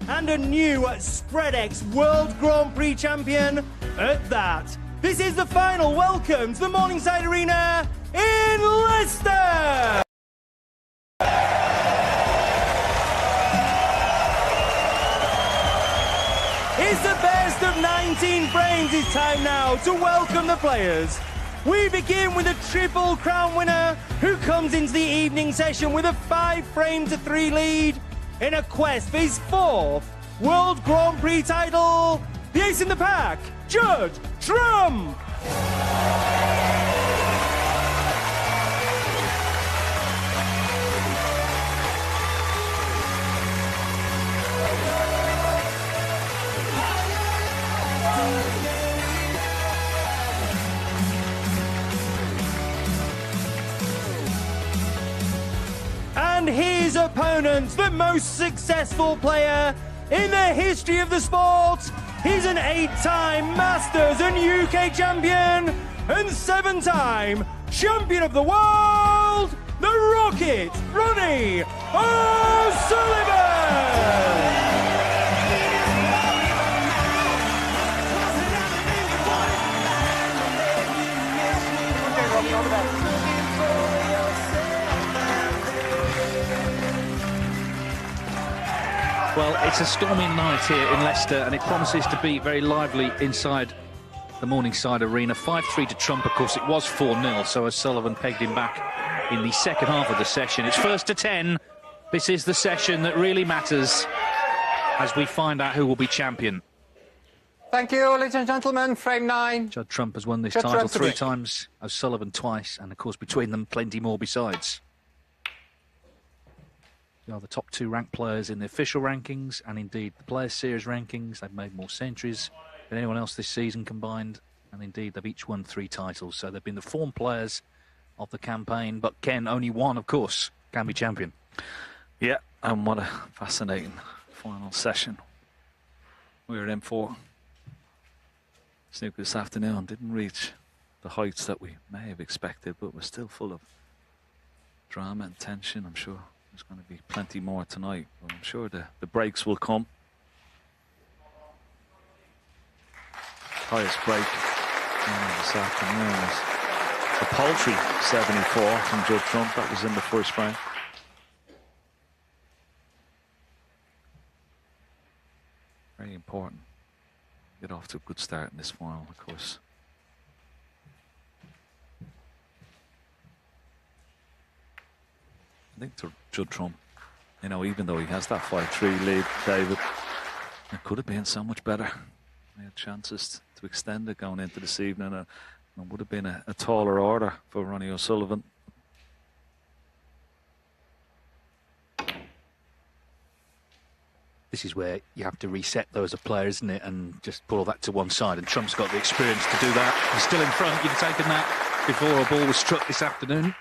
and a new Spread X World Grand Prix champion at that. This is the final. Welcome to the Morningside Arena in Leicester! It's the best of 19 frames. It's time now to welcome the players. We begin with a Triple Crown winner who comes into the evening session with a 5-frame-to-3 lead in a quest for his 4th World Grand Prix title. The ace in the pack, Judd Trump. And his opponent, the most successful player in the history of the sport. He's an 8-time Masters and UK champion and 7-time champion of the world, the Rocket, Ronnie O'Sullivan! Well, it's a stormy night here in Leicester, and it promises to be very lively inside the Morningside Arena. 5-3 to Trump, of course. It was 4-0, so O'Sullivan pegged him back in the second half of the session. It's first to 10. This is the session that really matters as we find out who will be champion. Thank you, ladies and gentlemen. Frame 9. Judd Trump has won this Judd title Trump 3 3 times, O'Sullivan twice, and, of course, between them, plenty more besides. They are the top 2 ranked players in the official rankings and indeed the Players' Series rankings. They've made more centuries than anyone else this season combined, and indeed they've each won 3 titles. So they've been the form players of the campaign, but Ken, only one, of course, can be champion. Yeah, and what a fascinating final session we were in for. Snooker this afternoon didn't reach the heights that we may have expected, but was still full of drama and tension. I'm sure there's going to be plenty more tonight, but I'm sure the breaks will come. Highest break this afternoon was a paltry 74 from Judd Trump. That was in the first frame. Very important. Get off to a good start in this final, of course. I think to Judd Trump, you know, even though he has that 5-3 lead, David, it could have been so much better. He had chances to extend it going into this evening. It would have been a taller order for Ronnie O'Sullivan. This is where you have to reset though as a player, isn't it, and just pull that to one side, and Trump's got the experience to do that. He's still in front. You'd have taken that before a ball was struck this afternoon.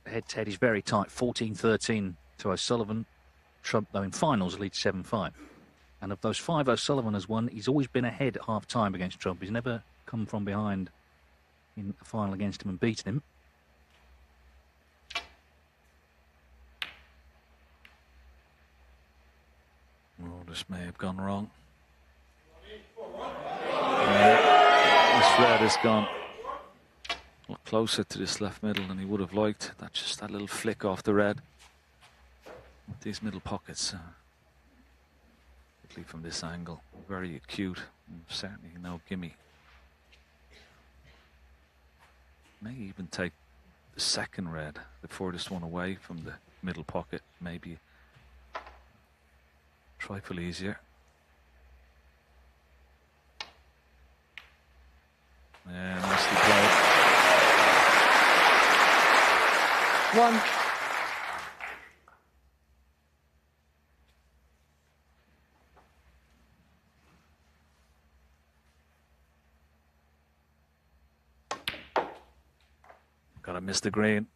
Head-to-head is very tight, 14-13 to O'Sullivan. Trump, though, in finals leads 7-5. And of those 5 O'Sullivan has won, he's always been ahead at half-time against Trump. He's never come from behind in a final against him and beaten him. Oh, this may have gone wrong. This red has gone a lot closer to this left middle than he would have liked. That's just that little flick off the red. With these middle pockets, particularly from this angle, very acute. And certainly no gimme. May even take the second red, the furthest one away from the middle pocket, maybe trifle easier. Yeah, nicely played. 1. Gotta miss the green.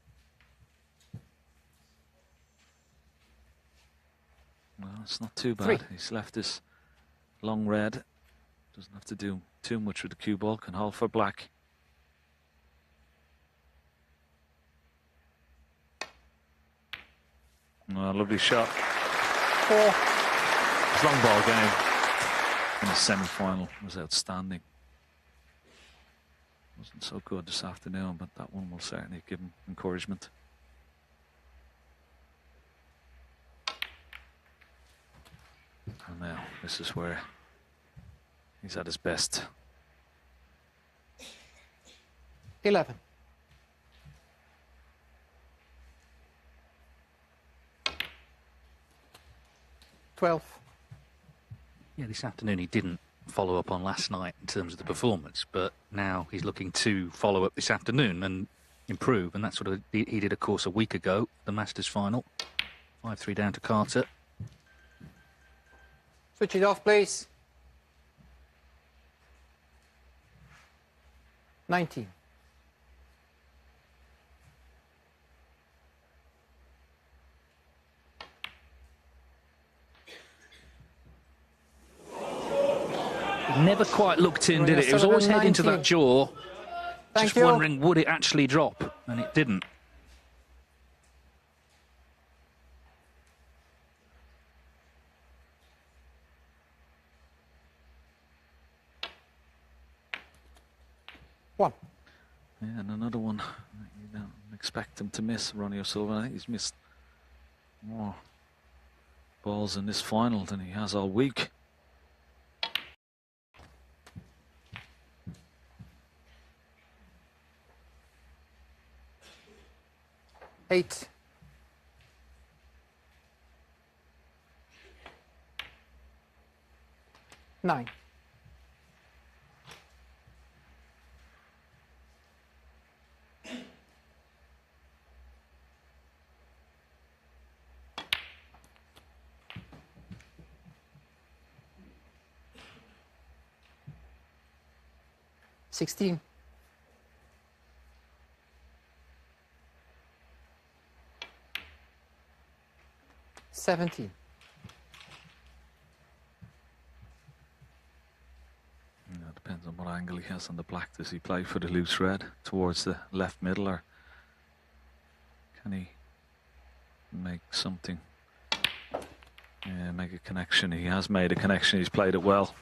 Well, it's not too bad. 3. He's left this long red. Doesn't have to do too much with the cue ball. Can hold for black. Oh, lovely shot. 4. His long ball game in the semi-final was outstanding. Wasn't so good this afternoon, but that one will certainly give him encouragement. And now this is where he's at his best. 11. Yeah, this afternoon he didn't follow up on last night in terms of the performance, but now he's looking to follow up this afternoon and improve, and that's what he did, of course, a week ago, the Masters final. 5-3 down to Carter. Switch it off, please. 19. Never quite looked in, did it? It was always heading to that jaw. Just wondering, would it actually drop? And it didn't. One. Yeah, and another one you don't expect him to miss, Ronnie O'Sullivan. I think he's missed more balls in this final than he has all week. 8. 9. 16. 17. It depends on what angle he has on the black. Does he play for the loose red towards the left middle, or can he make something? Yeah, make a connection. He has made a connection. He's played it well.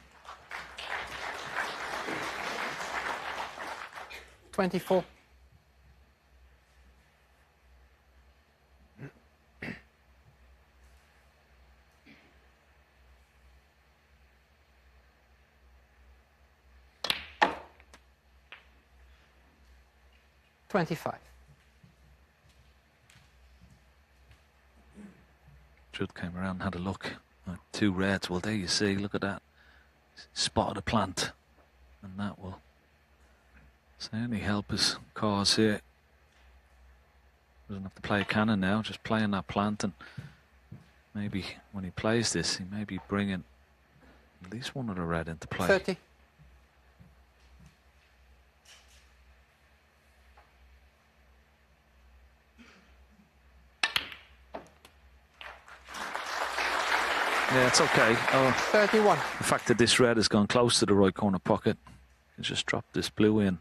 24. 25. Judd came around and had a look. 2 reds. Well, there you see. Look at that. Spotted a plant. And that will certainly help his cause here. Doesn't have to play a cannon now. Just playing that plant. And maybe when he plays this, he may be bringing at least one other red into play. 30. 'Yeah, it's okay. 31. The fact that this red has gone close to the right corner pocket, you just drop this blue in.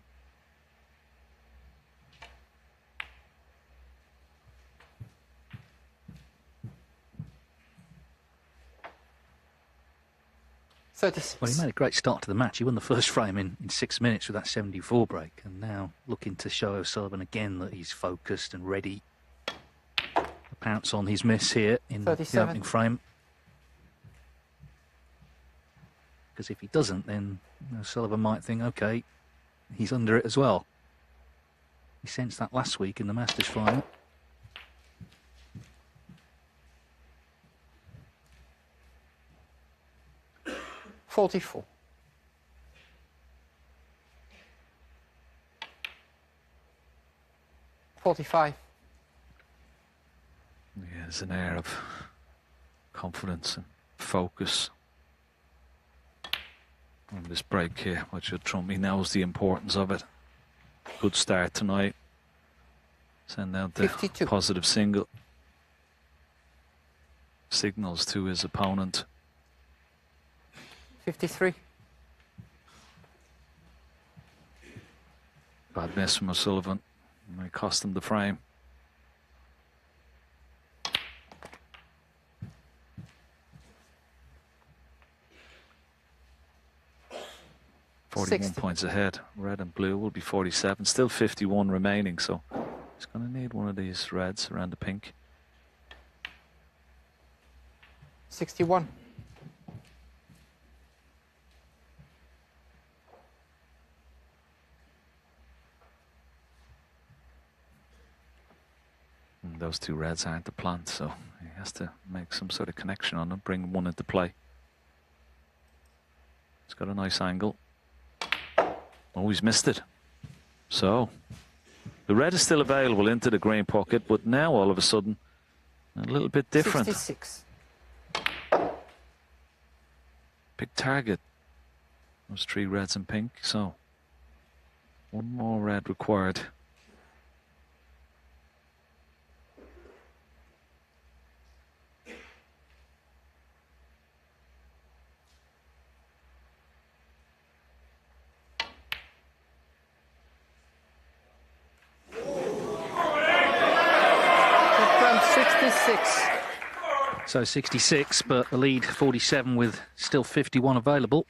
Well, he made a great start to the match. He won the first frame in 6 minutes with that 74 break, and now looking to show O'Sullivan again that he's focused and ready to pounce on his miss here in 37. the opening frame. Because if he doesn't, then O'Sullivan might think, okay, he's under it as well. He sensed that last week in the Masters final. $44. 45. Yeah, there's an air of confidence and focus on this break here, which Trump, he knows the importance of it. Good start tonight. Send out the 52. positive signals to his opponent. 53. Bad miss from O'Sullivan. It cost him the frame. 41 60. points ahead. Red and blue will be 47. Still 51 remaining, so he's going to need one of these reds around the pink. 61. And those two reds aren't the plant, so he has to make some sort of connection on them, bring one into play. He's got a nice angle. Oh, he's missed it. So the red is still available into the green pocket, but now all of a sudden a little bit different. 66. Big target. Those three reds and pink, so one more red required. From 66. So 66, but the lead 47 with still 51 available.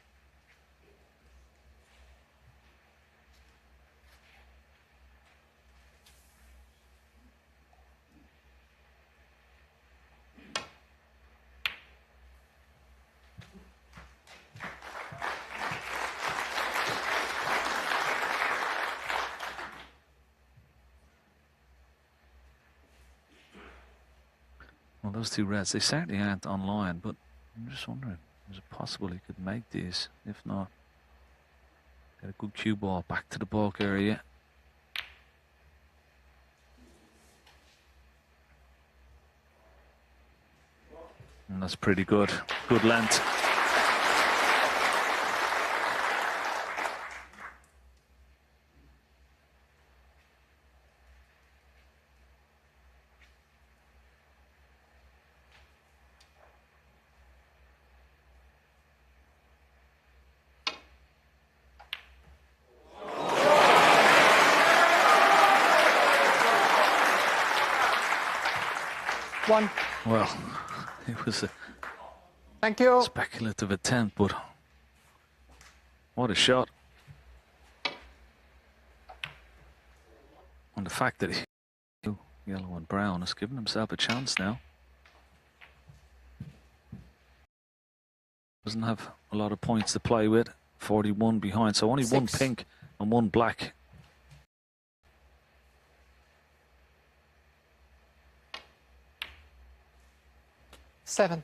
Well, those two reds, they certainly aren't online, but I'm just wondering, is it possible he could make these? If not, get a good cue ball back to the bulk area. And that's pretty good. Good length. One. Well, it was a Thank you. speculative attempt, but what a shot. And the fact that he yellow and brown has given himself a chance now. Doesn't have a lot of points to play with. 41 behind, so only one 6. pink and one black. Seven.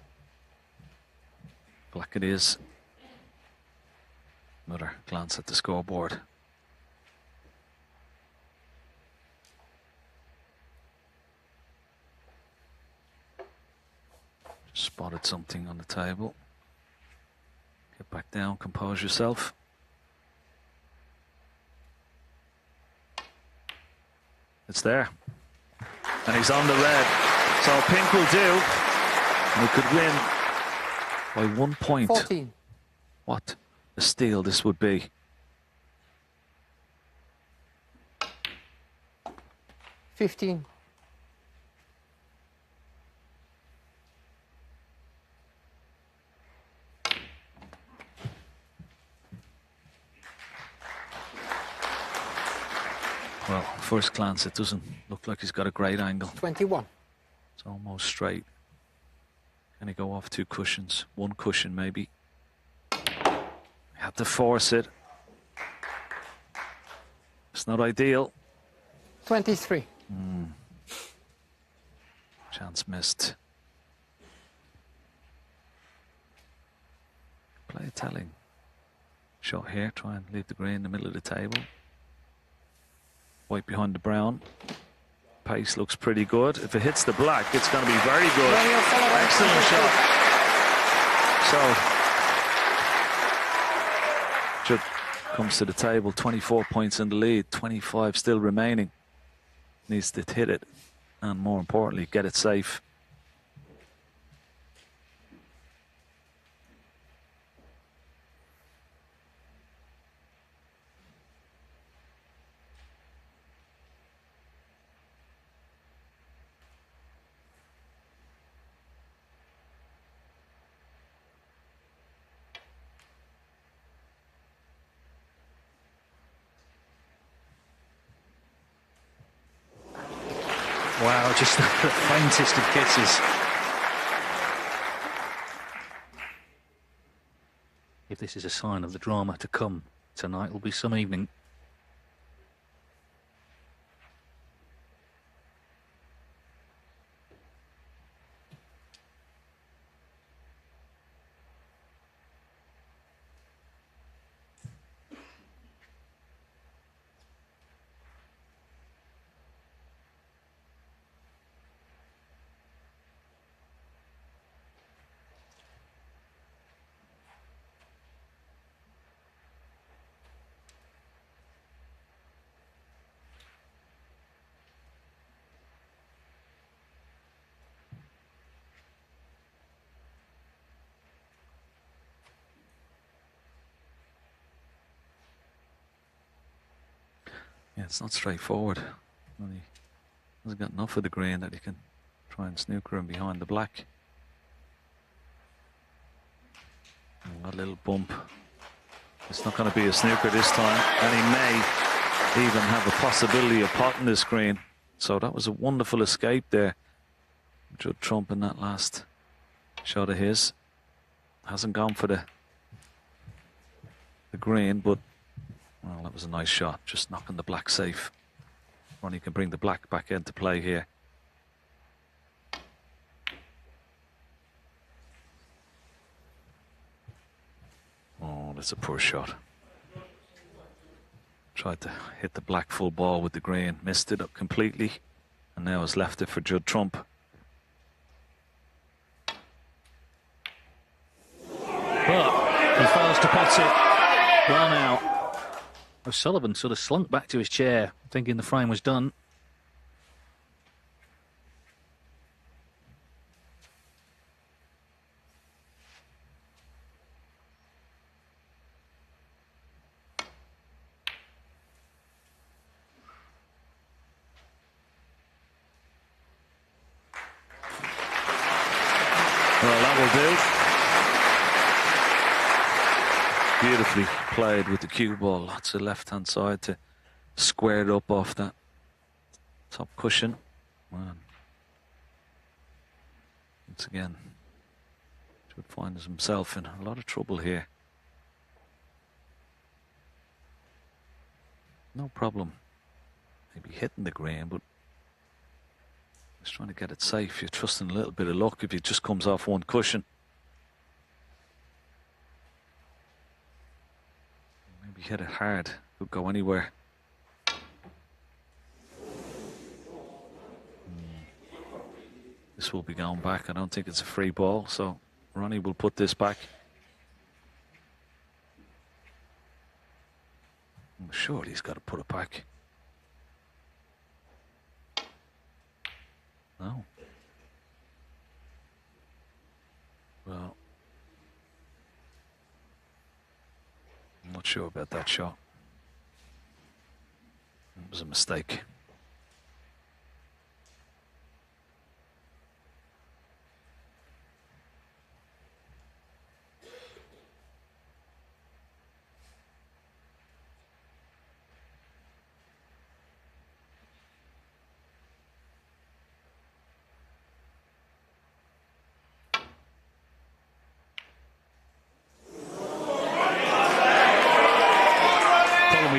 Black it is. Another glance at the scoreboard. Just spotted something on the table. Get back down, compose yourself. It's there. And he's on the red. So pink will do. And we could win by 1 point. 14. What a steal this would be. $15. Well, first glance, it doesn't look like he's got a great angle. 21. It's almost straight. Can he go off two cushions? One cushion, maybe. Had to force it. It's not ideal. 23. Chance missed. Play a telling shot here. Try and leave the green in the middle of the table. White behind the brown. Pace looks pretty good. If it hits the black, it's going to be very good. Excellent shot. So, Judd comes to the table, 24 points in the lead, 25 still remaining. Needs to hit it, and more importantly, get it safe. Wow, just the faintest of kisses. If this is a sign of the drama to come, tonight will be some evening. Yeah, it's not straightforward. Well, he hasn't got enough of the green that he can try and snooker him behind the black. And that little bump. It's not going to be a snooker this time, and he may even have a possibility of potting this green. So that was a wonderful escape there. Judd Trump in that last shot of his. Hasn't gone for the green, but well, that was a nice shot, just knocking the black safe. Ronnie can bring the black back into play here. Oh, that's a poor shot. Tried to hit the black full ball with the green, missed it up completely, and now has left it for Judd Trump. But he fails to pot it. Well now. O'Sullivan sort of slunk back to his chair, thinking the frame was done. Well, that will do. Beautifully played with the cue ball. Lots of left-hand side to square it up off that top cushion. Man. Once again, Judd finds himself in a lot of trouble here. No problem. Maybe hitting the green, but just trying to get it safe. You're trusting a little bit of luck if it just comes off one cushion. Maybe hit it hard. Could go anywhere. This will be going back. I don't think it's a free ball, so Ronnie will put this back. I'm sure he's got to put it back. No. Well, I'm not sure about that shot. It was a mistake.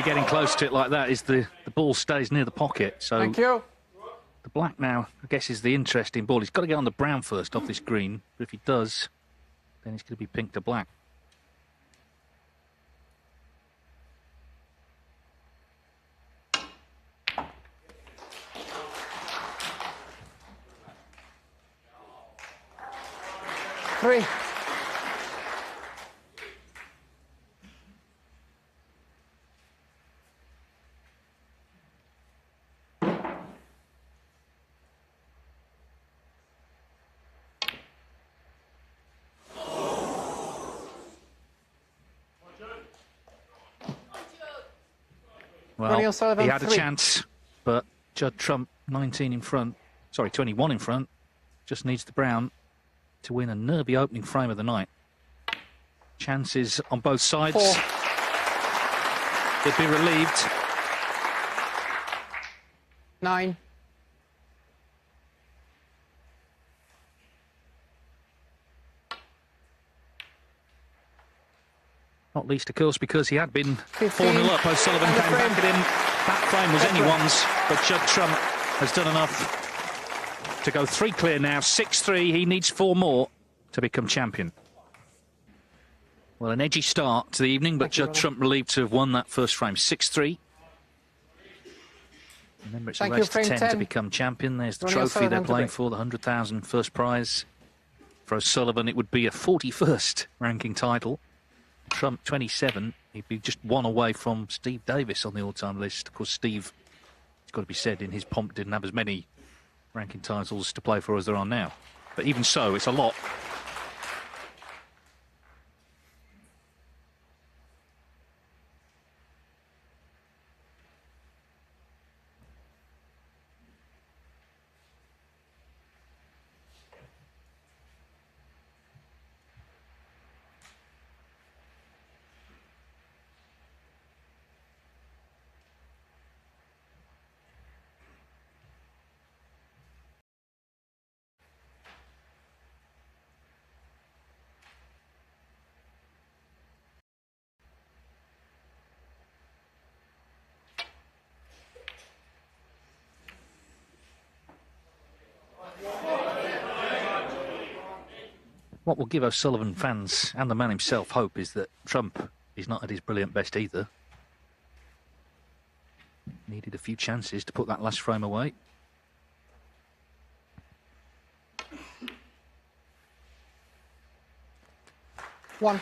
Getting close to it like that is the ball stays near the pocket. So Thank you. The black now, I guess, is the interesting ball. He's got to get on the brown first off this green. But if he does, then it's going to be pink to black. Three. Well, he had a chance, but Judd Trump, 19 in front, sorry, 21 in front, just needs the brown to win a nervy opening frame of the night. Chances on both sides. They'd be relieved. 9. Not least, of course, because he had been 15. 4-0 up. O'Sullivan And the came back frame. at him. That frame was anyone's, but Judd Trump has done enough to go 3 clear now. 6-3. He needs 4 more to become champion. Well, an edgy start to the evening, but Judd Trump relieved to have won that first frame. 6-3. Remember, it's a race to 10 to become champion. There's the Ronnie trophy O'Sullivan they're to playing break. for, the 100,000 first prize. For O'Sullivan, it would be a 41st ranking title. Trump, 27. He'd be just 1 away from Steve Davis on the all-time list. Of course, Steve, it's got to be said, in his pomp, didn't have as many ranking titles to play for as there are now. But even so, it's a lot. What will give O'Sullivan fans and the man himself hope is that Trump is not at his brilliant best either. Needed a few chances to put that last frame away. One.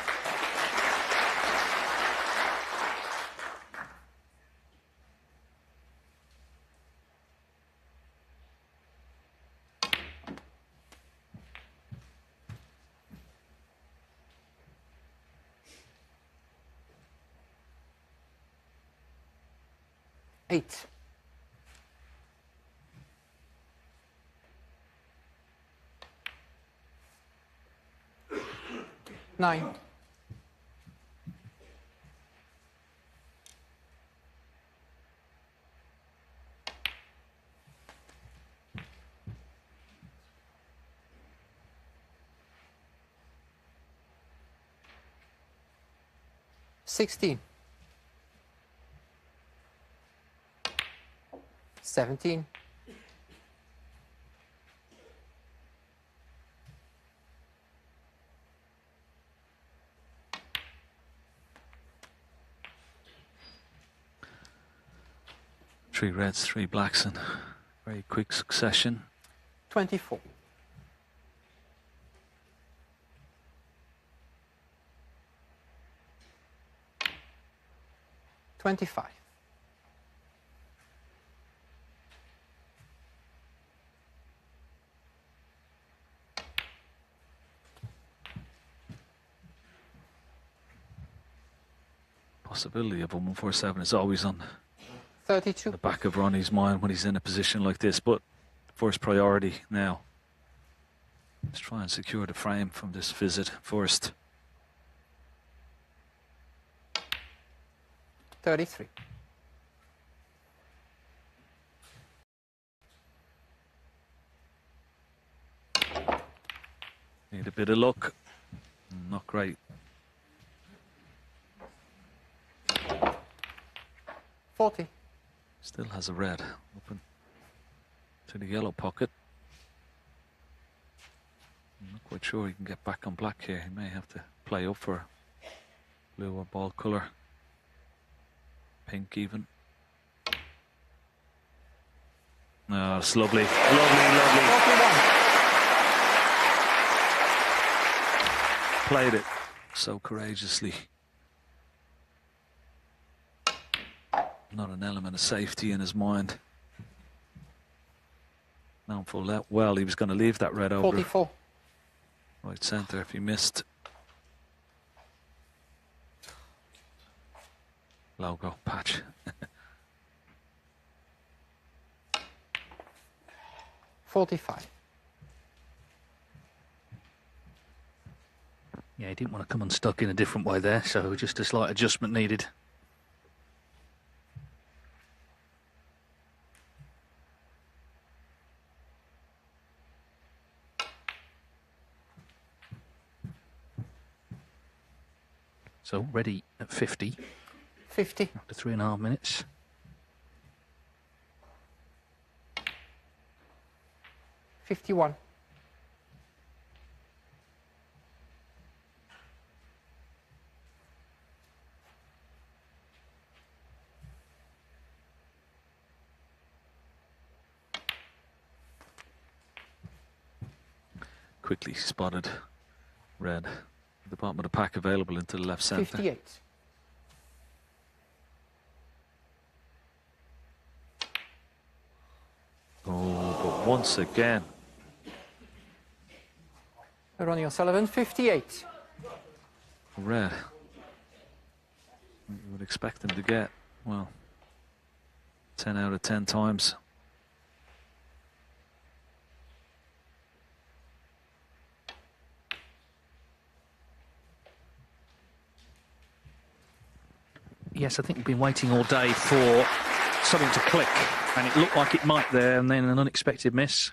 Eight. Nine. Sixteen. 17. Three reds, 3 blacks in very quick succession. 24. 25. Possibility of a 147 is always on 32. the back of Ronnie's mind when he's in a position like this, but first priority now is try and secure the frame from this visit first. 33. Need a bit of luck. Not great. 40. Still has a red open to the yellow pocket. I'm not quite sure he can get back on black here. He may have to play up for blue or ball colour. Pink even. Oh, it's lovely. Lovely, lovely. 41. Played it so courageously. Not an element of safety in his mind. Known full well he was going to leave that red over 44. right centre if he missed. Logo patch. 45. Yeah, he didn't want to come unstuck in a different way there, so just a slight adjustment needed. So already at 50 50. after 3.5 minutes. $51. Quickly spotted red at the bottom of the pack, available into the left centre. 58. Oh, but once again, Ronnie O'Sullivan, 58. red. You would expect him to get, well, 10 out of 10 times. Yes, I think we've been waiting all day for something to click, and it looked like it might there, and then an unexpected miss.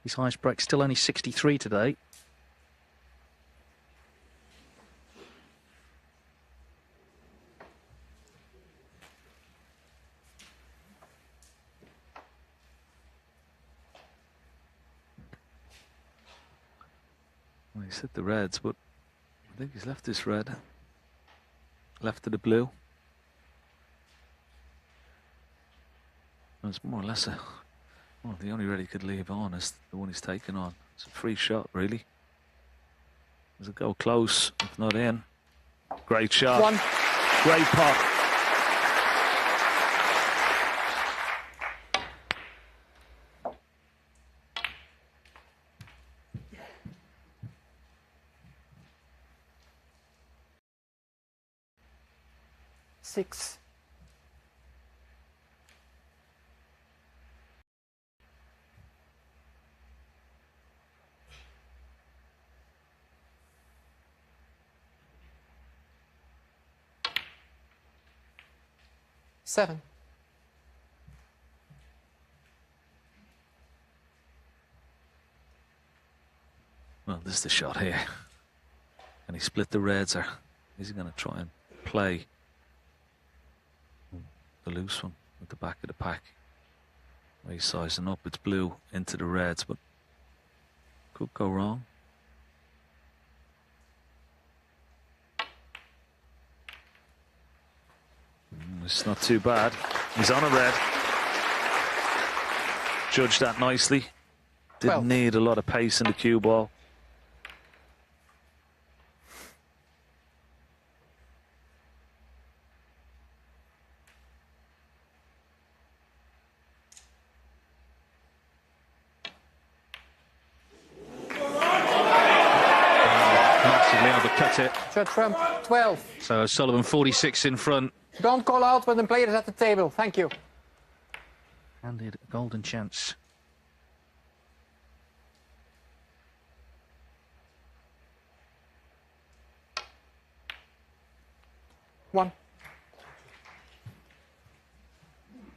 His highest break still only 63 today. Well, he's hit the reds, but I think he's left this red. Left to the blue. It's more or less well, the only red he could leave on is the one he's taken on. It's a free shot, really. Does it go close, if not in? Great shot. One. Great pot. Six. Seven. Well, this is the shot here. And he split the reds, or is he going to try and play the loose one at the back of the pack? He's sizing up, it's blue into the reds, but could go wrong. It's not too bad. He's on a red. Judged that nicely. Didn't need a lot of pace in the cue ball. Massively overcut it. Judd Trump, 12. So Sullivan 46 in front. Don't call out when the player is at the table. Thank you. Handed a golden chance. One.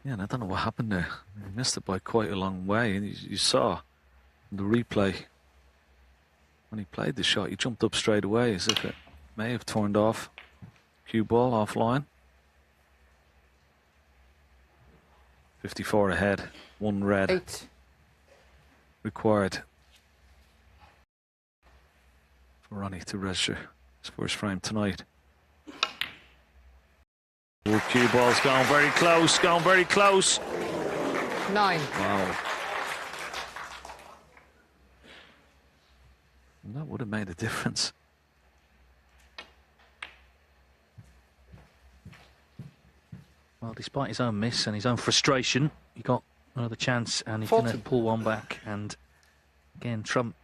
Yeah, and I don't know what happened there. He missed it by quite a long way, and you saw the replay when he played the shot, he jumped up straight away as if it may have turned off. Cue ball offline. 54 ahead, one red. 8. Required for Ronnie to register his first frame tonight. Oh, cue ball's going very close, going very close. 9. Wow. And that would have made a difference. Well, despite his own miss and his own frustration, he got another chance and he's going to pull one back. And again, Trump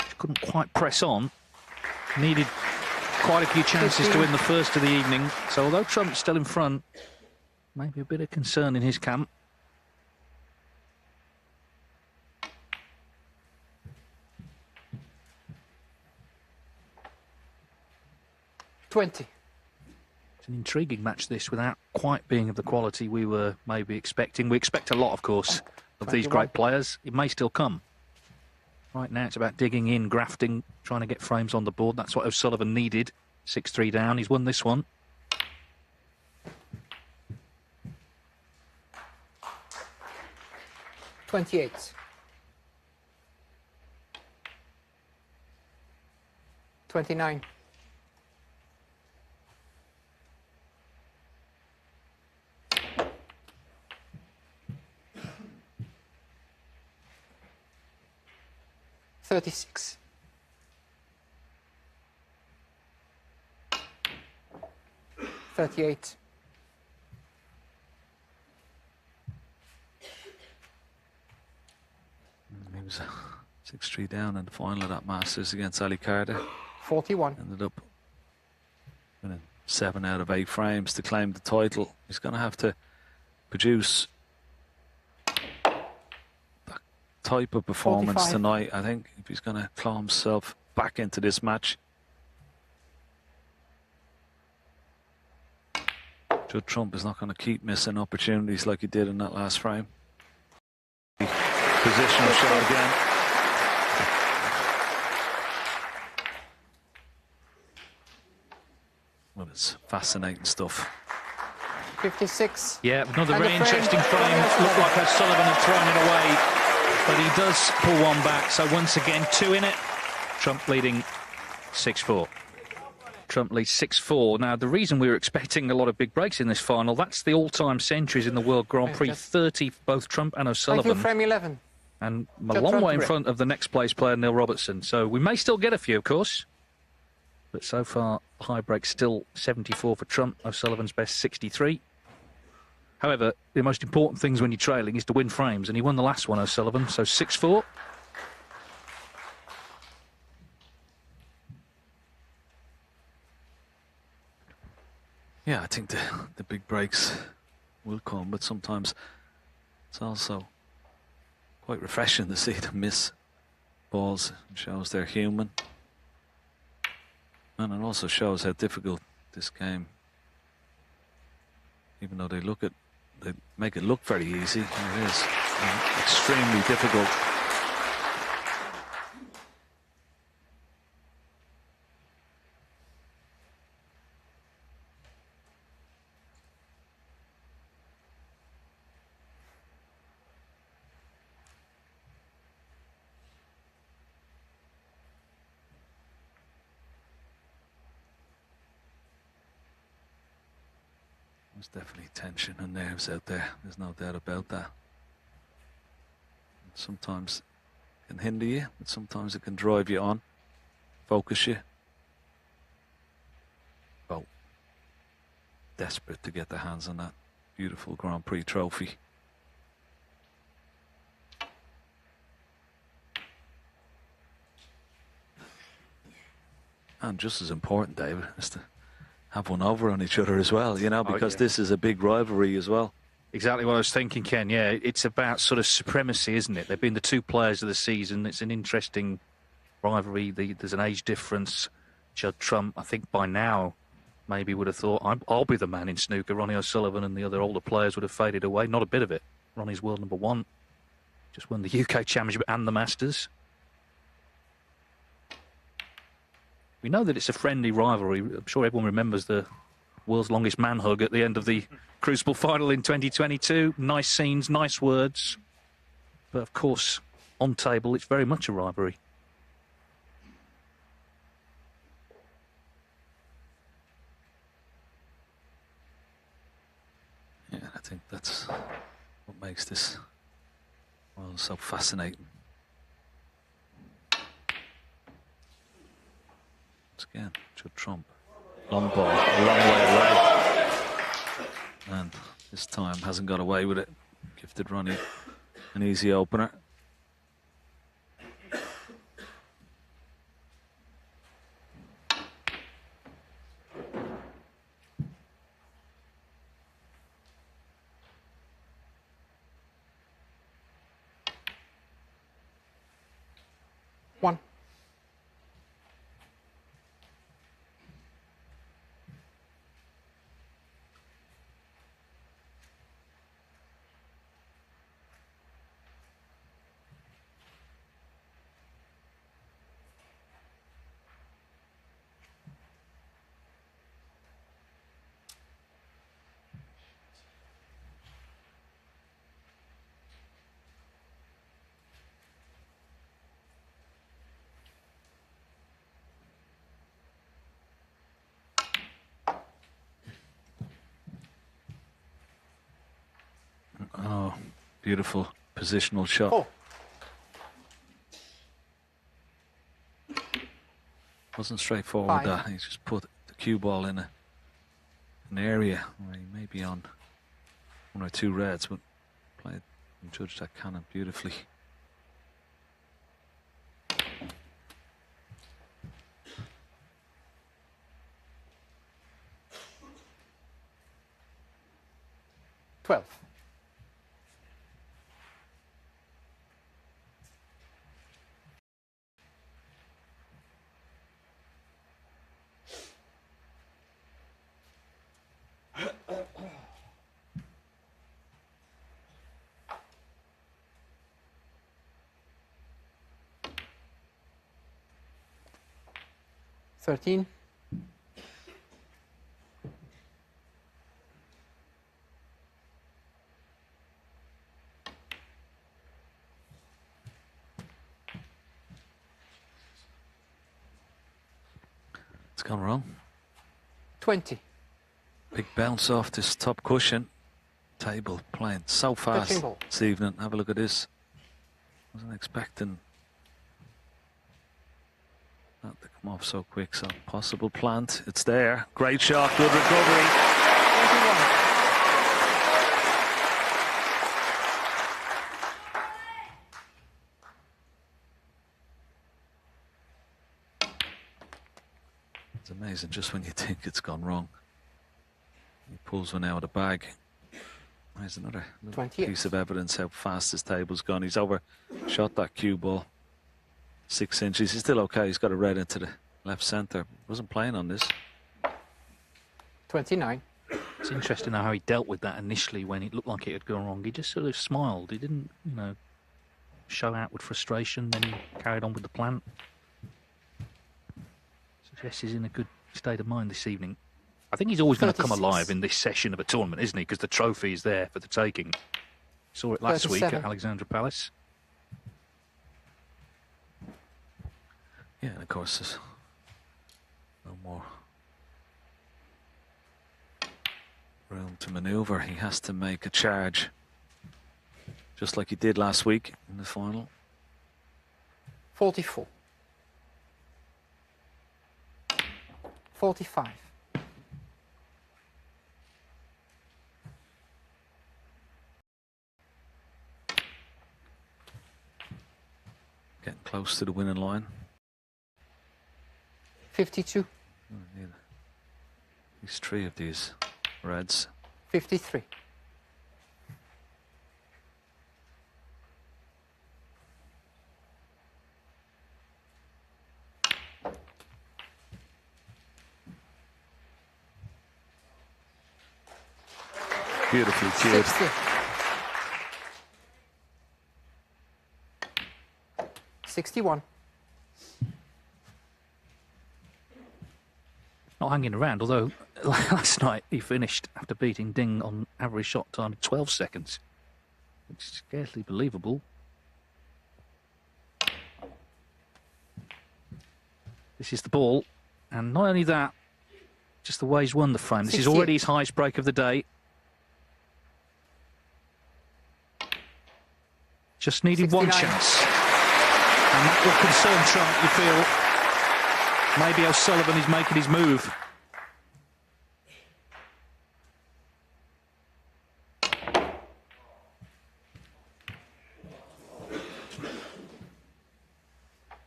just couldn't quite press on. Needed quite a few chances to win the first of the evening. So although Trump's still in front, maybe a bit of concern in his camp. $20. It's an intriguing match, this, without quite being of the quality we were maybe expecting. We expect a lot, of course, of these great players. It may still come. Right now it's about digging in, grafting, trying to get frames on the board. That's what O'Sullivan needed. 6-3 down. He's won this one. $28. 29. 36. 38. He was 6-3 down in the final of that Masters against Ali Carter. 41. Ended up winning 7 out of 8 frames to claim the title. He's going to have to produce that type of performance 45. tonight, I think, if he's going to claw himself back into this match. Judd Trump is not going to keep missing opportunities like he did in that last frame. Positional shot again. Well, it's fascinating stuff. 56. Yeah, another And very the frame. interesting frame. Looked like O'Sullivan had thrown it away, but he does pull one back. So once again, 2 in it. Trump leading 6-4. Trump leads 6-4. Now, the reason we were expecting a lot of big breaks in this final, that's the all-time centuries in the World Grand Prix. 30 for both Trump and Thank O'Sullivan. you, frame 11. And a Judd long Trump way in to front of the next place player, Neil Robertson. So we may still get a few, of course. But so far, high break still 74 for Trump. O'Sullivan's best 63. However, the most important things when you're trailing is to win frames. And he won the last one, O'Sullivan. So 6-4. Yeah, I think the big breaks will come, but sometimes it's also quite refreshing to see them miss balls. It shows they're human. And it also shows how difficult this game, even though they make it look very easy, it is extremely difficult. There's definitely tension and nerves out there. There's no doubt about that. Sometimes it can hinder you, but sometimes it can drive you on, focus you. Both desperate to get their hands on that beautiful Grand Prix trophy. And just as important, David, is to have one over on each other as well, you know, because this is a big rivalry as well. Exactly what I was thinking, Ken. Yeah, it's about sort of supremacy, isn't it? They've been the 2 players of the season. It's an interesting rivalry. There's an age difference. Judd Trump, I think by now, maybe would have thought, I'll be the man in snooker. Ronnie O'Sullivan and the other older players would have faded away. Not a bit of it. Ronnie's world number 1. Just won the UK Championship and the Masters. We know that it's a friendly rivalry. I'm sure everyone remembers the world's longest man hug at the end of the Crucible final in 2022. Nice scenes, nice words. But of course, on table, it's very much a rivalry. Yeah, I think that's what makes this so fascinating. Again, Judd Trump, long ball, a long way away, and this time hasn't got away with it. Gifted Ronnie an easy opener. One. Beautiful positional shot. 4. Wasn't straightforward 5. that. He just put the cue ball in an area where he may be on 1 or 2 reds, but played and judged that cannon beautifully. $12. $13. It's gone wrong. 20. Big bounce off this top cushion. Table playing so fast Touching ball. this evening. Have a look at this. Wasn't expecting that to come off so quick. So possible plant. It's there. Great shot. Good recovery. 21. It's amazing just when you think it's gone wrong. He pulls one out of the bag. There's another little 28. piece of evidence how fast his table's gone. He's overshot that cue ball 6 inches. He's still okay. He's got a red into the left centre. Wasn't playing on this. 29. It's interesting how he dealt with that initially when it looked like it had gone wrong. He just sort of smiled. He didn't, show outward frustration. Then he carried on with the plan. Suggests he's in a good state of mind this evening. I think he's always going to come 36. alive in this session of a tournament, isn't he? Because the trophy is there for the taking. Saw it last week 37. at Alexandra Palace. Yeah, and of course there's no more room to manoeuvre. He has to make a charge, just like he did last week in the final. 44. 45. Getting close to the winning line. 52. Oh, need at least 3 of these reds. 53. Beautifully cued. 60. 61. Not hanging around, although last night he finished after beating Ding on average shot time of 12 seconds. It's scarcely believable. This is the ball, and not only that, just the way he's won the frame. This is 68. already his highest break of the day. Just needed 69. one chance. And that will concern Trump, you feel. Maybe O'Sullivan is making his move.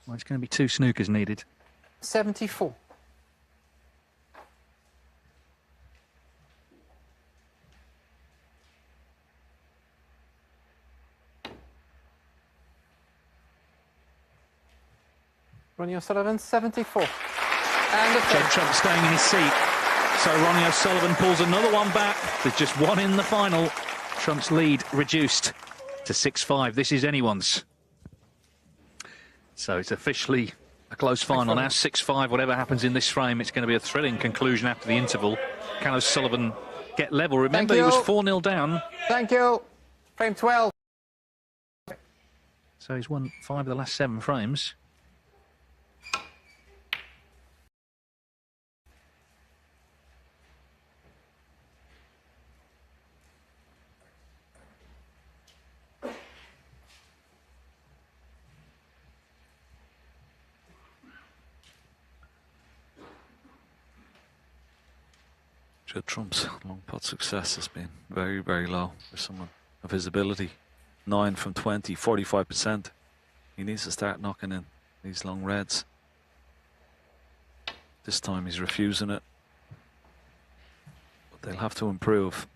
Well, it's going to be 2 snookers needed. 74. Ronnie O'Sullivan, 74. And the Judd third. Trump staying in his seat. So Ronnie O'Sullivan pulls another one back. There's just one in the final. Trump's lead reduced to 6-5. This is anyone's. So it's officially a close final now. 6-5. Whatever happens in this frame, it's going to be a thrilling conclusion after the interval. Can O'Sullivan get level? Remember, he you. was 4-0 down. Thank you. Frame 12. So he's won 5 of the last 7 frames. Judd Trump's long putt success has been very, very low for someone of his ability. 9 from 20, 45%. He needs to start knocking in these long reds. This time he's refusing it. But they'll have to improve.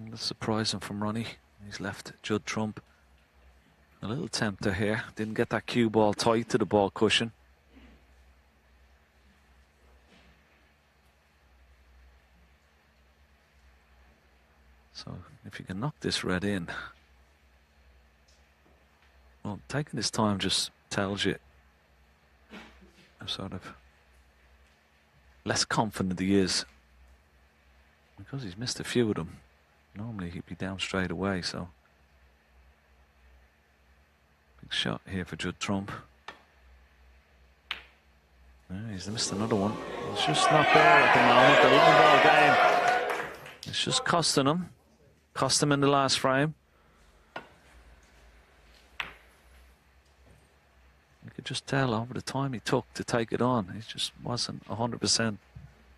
That's surprising from Ronnie. He's left Judd Trump a little tempter here. Didn't get that cue ball tight to the ball cushion. So if you can knock this red in, well, taking this time just tells you I'm sort of less confident he is, because he's missed a few of them. Normally he'd be down straight away, so big shot here for Judd Trump. He's missed another one. It's just not there at the moment. The long ball game, it's just costing him. Cost him in the last frame. You could just tell over the time he took to take it on, he just wasn't 100%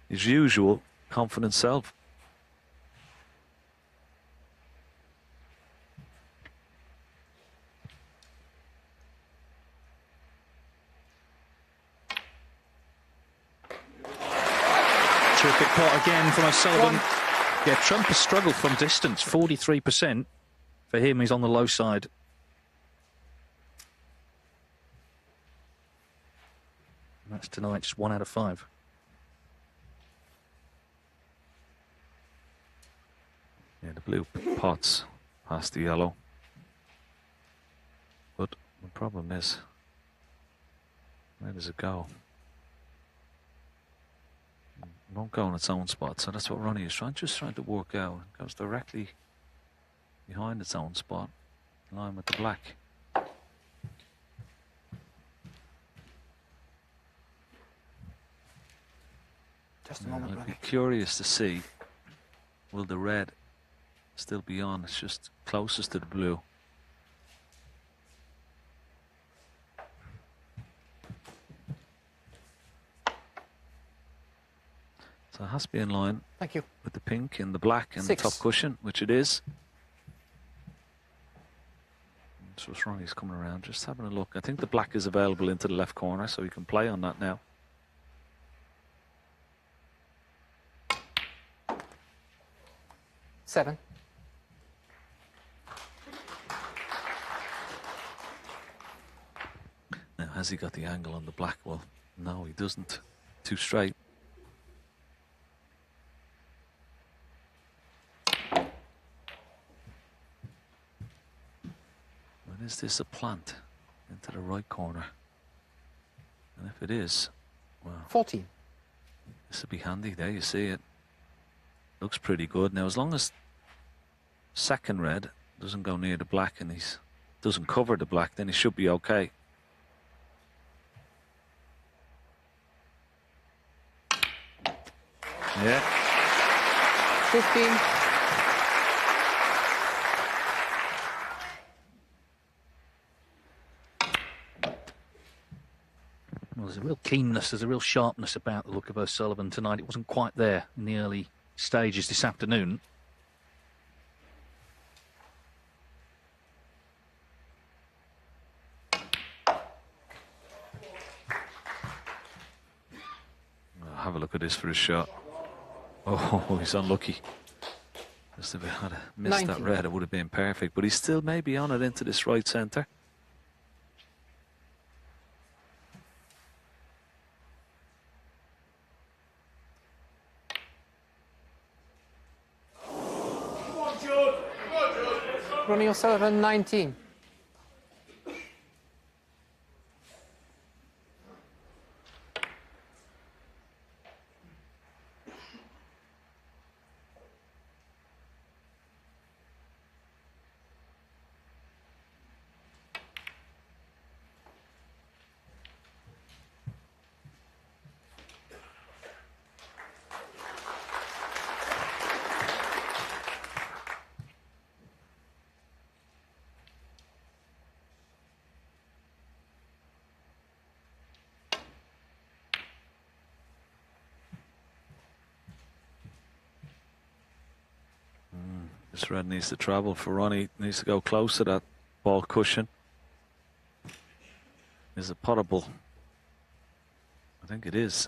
his usual confident self. Terrific pot again from O'Sullivan. Yeah, Trump has struggled from distance. 43% for him. He's on the low side. And that's tonight, just 1 out of 5. Yeah, the blue pots past the yellow. But the problem is, where does it go? It won't go in its own spot, so that's what Ronnie is just trying to work out. It goes directly behind its own spot, in line with the black. Just a moment, I'd Ronnie. be curious to see, will the red still be on? It's just closest to the blue. So it has to be in line. Thank you. With the pink and the black and 6. the top cushion, which it is. So what's wrong? He's coming around, just having a look. I think the black is available into the left corner, so he can play on that now. Seven. Now, has he got the angle on the black? Well, no, he doesn't. Too straight. Is this a plant into the right corner? And if it is, well, 14. this would be handy. There you see it. Looks pretty good. Now, as long as second red doesn't go near the black and he doesn't cover the black, then he should be okay. Yeah. 15. Well, there's a real keenness, there's a real sharpness about the look of O'Sullivan tonight. It wasn't quite there in the early stages this afternoon. Have a look at this for his shot. Oh, he's unlucky. Just if he had missed that red, it would have been perfect. But he's still maybe on it into this right centre. Ronnie O'Sullivan, 19. This red needs to travel for Ronnie. Needs to go close to that ball cushion. Is it potable? I think it is.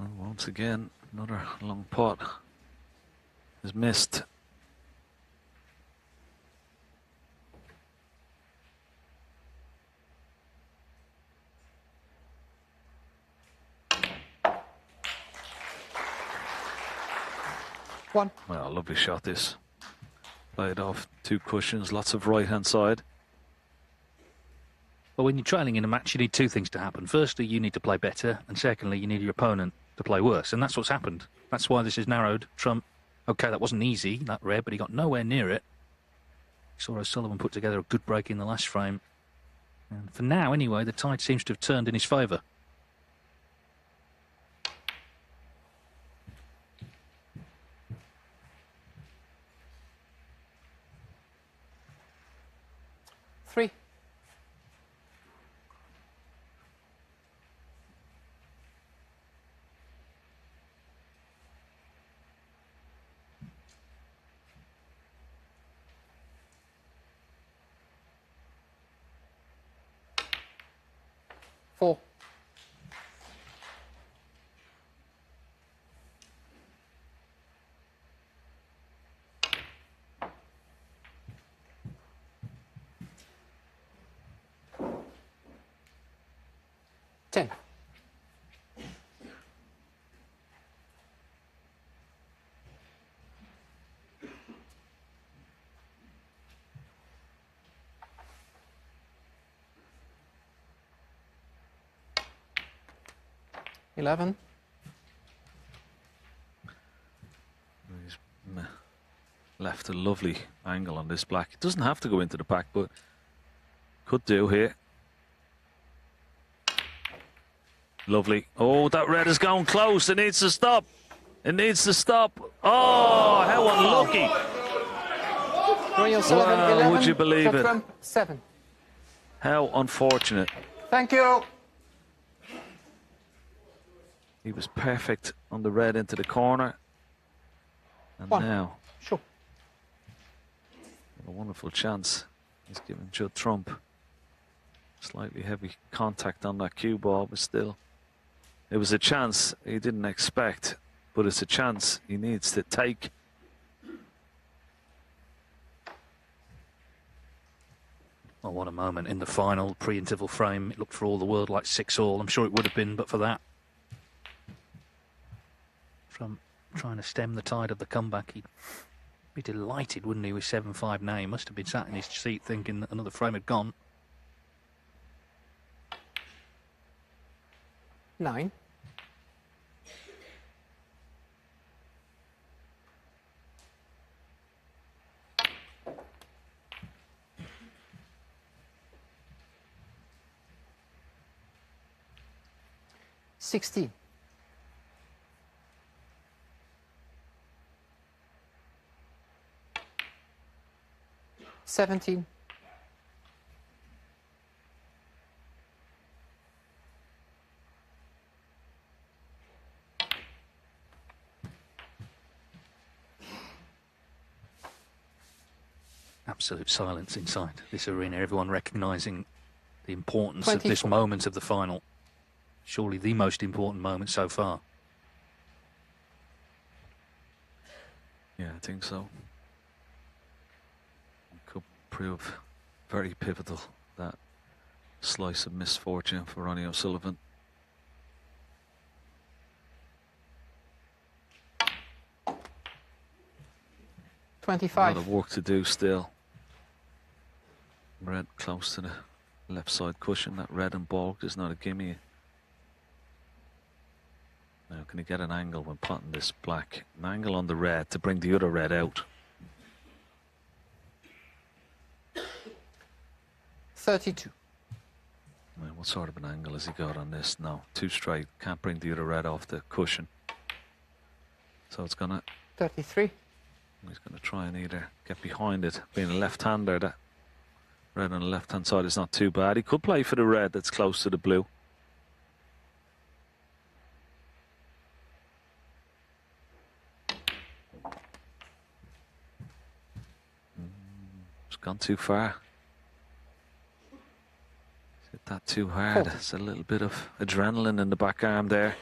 And once again, another long pot is missed. One. Well, lovely shot this. Played off two cushions, lots of right hand side. Well, when you're trailing in a match, you need two things to happen. Firstly, you need to play better, and secondly, you need your opponent to play worse, and that's what's happened. That's why this is narrowed. Trump, okay, that wasn't easy, that red, but he got nowhere near it. Saw O'Sullivan put together a good break in the last frame. And for now, anyway, the tide seems to have turned in his favour. Three. Four. Ten. $11. He's left a lovely angle on this black. It doesn't have to go into the pack, but could do here. Lovely. Oh, that red is going close. It needs to stop. It needs to stop. Oh, how unlucky. Ronnie O'Sullivan, Wow, 11. would you believe it? Trump, 7. How unfortunate. Thank you. He was perfect on the red into the corner. And One. now, Sure. a wonderful chance. He's given Judd Trump slightly heavy contact on that cue ball, but still. It was a chance he didn't expect, but it's a chance he needs to take. Oh, what a moment in the final pre-interval frame. It looked for all the world like 6-all. I'm sure it would have been, but for that. From trying to stem the tide of the comeback, he'd be delighted, wouldn't he, with 7-5 now. He must have been sat in his seat thinking that another frame had gone. 9. $16. 17. Absolute silence inside this arena, everyone recognising the importance of 24. this moment of the final. Surely the most important moment so far. Yeah, I think so. Could prove very pivotal, that slice of misfortune for Ronnie O'Sullivan. A 25. lot of work to do still. Red close to the left side cushion. That red and balked is not a gimme. Now, can he get an angle when potting this black? An angle on the red to bring the other red out. 32. What sort of an angle has he got on this? No, too straight. Can't bring the other red off the cushion. So it's gonna... 33. He's gonna try and either get behind it. Being a left-hander, that red on the left-hand side is not too bad. He could play for the red that's close to the blue. It's gone too far. Hit that too hard. It's a little bit of adrenaline in the back arm there.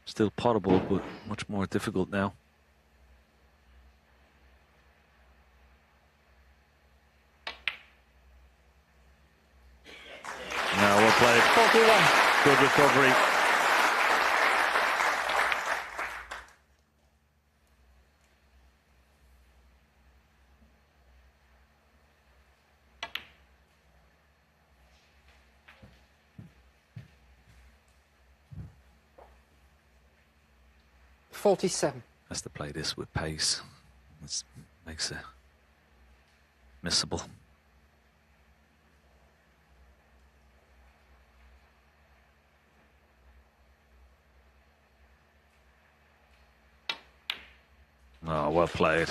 Still potable, but much more difficult now. Now well played. 41. Good recovery. Has to play this with pace. This makes it missable. Oh, well played.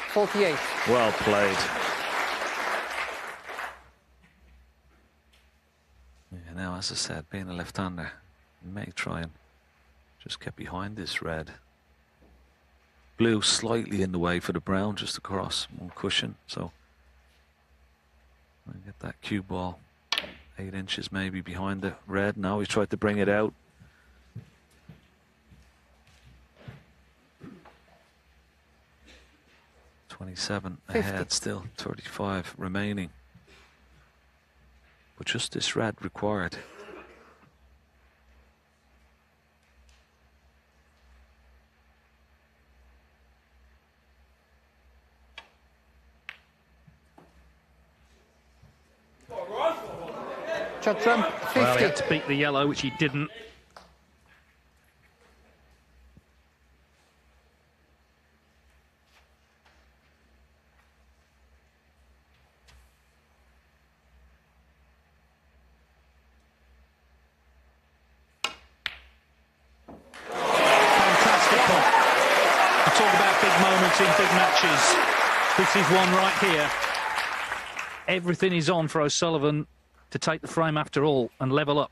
48. Well played. Yeah, now, as I said, being a left-hander, you may try and just get behind this red. Blue slightly in the way for the brown, just across one cushion. So get that cue ball 8 inches maybe behind the red. Now he's tried to bring it out. $27 ahead, still 35 remaining. But just this red required. Judd Trump, 50. Well, he had to beat the yellow, which he didn't. Fantastic pot. I talk about big moments in big matches. This is one right here. Everything is on for O'Sullivan to take the frame after all and level up.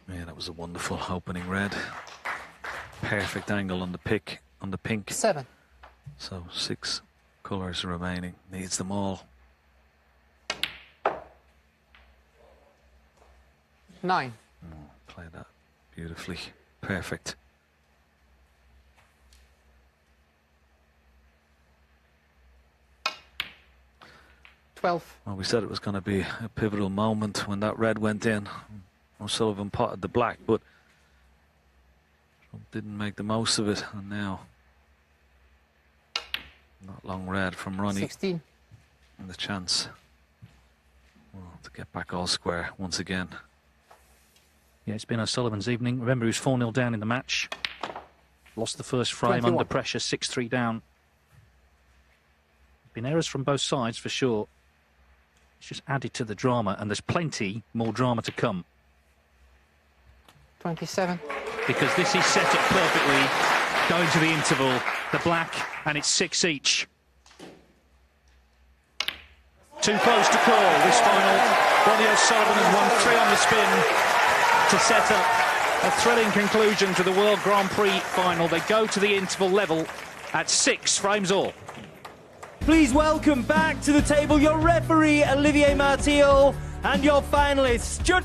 Yeah, that was a wonderful opening red. Perfect angle on the pick, on the pink. 7. So 6 colours remaining. Needs them all. 9. Play that beautifully. Perfect. Well, we said it was going to be a pivotal moment when that red went in. O'Sullivan potted the black, but Trump didn't make the most of it. And now, not long red from Ronnie. 16. And the chance to get back all square once again. Yeah, it's been O'Sullivan's evening. Remember, he was 4-0 down in the match. Lost the first frame 21. under pressure, 6-3 down. Been errors from both sides, for sure. It's just added to the drama, and there's plenty more drama to come. 27. Because this is set up perfectly, going to the interval, the black, and it's 6 each. Too close to call this final. Ronnie O'Sullivan has won 3 on the spin to set up a thrilling conclusion to the World Grand Prix final. They go to the interval level at 6 frames all. Please welcome back to the table your referee, Olivier Martial, and your finalists, Judd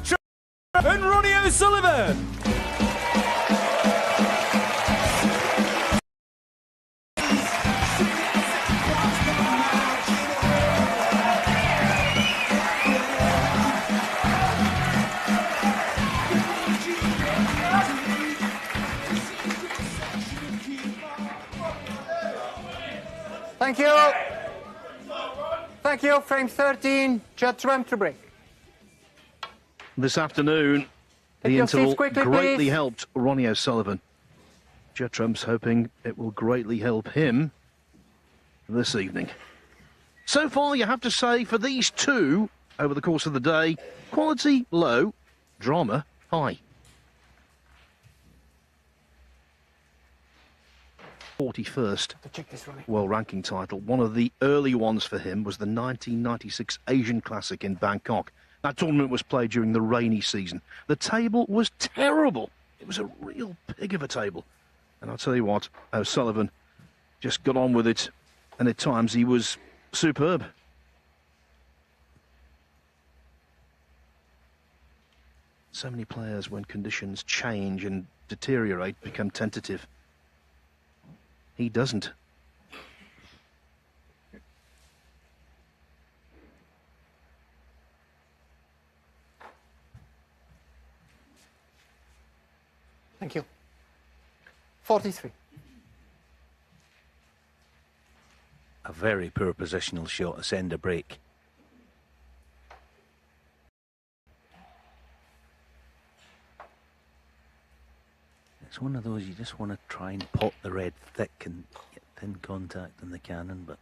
and Ronnie O'Sullivan. Thank you. Thank you. Frame 13, Judd Trump to break. This afternoon, The your seats interval quickly, greatly please. helped Ronnie O'Sullivan. Judd Trump's hoping it will greatly help him this evening. So far, you have to say, for these two, over the course of the day, quality low, drama high. 41st Check this, Ronnie. world ranking title. One of the early ones for him was the 1996 Asian Classic in Bangkok. That tournament was played during the rainy season. The table was terrible. It was a real pig of a table. And I'll tell you what, O'Sullivan just got on with it, and at times he was superb. So many players, when conditions change and deteriorate, become tentative. He doesn't. Thank you. 43. A very poor positional shot to send a break. It's one of those you just want to try and pot the red thick and get thin contact in the cannon, but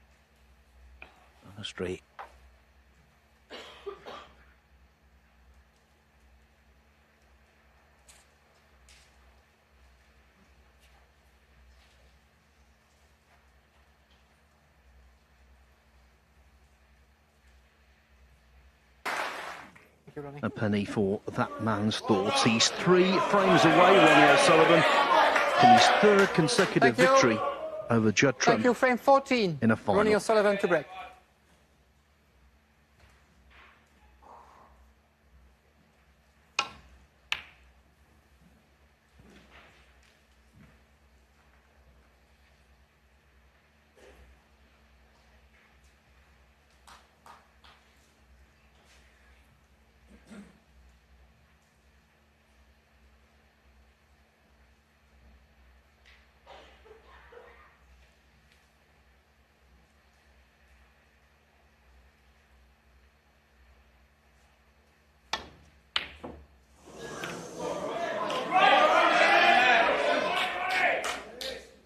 on a straight. Thank you, Ronnie. A penny for that man's thoughts. He's 3 frames away, Ronnie O'Sullivan, from his 3rd consecutive Thank you. victory over Judd Thank Trump you, frame 14. in a final. Ronnie O'Sullivan to break.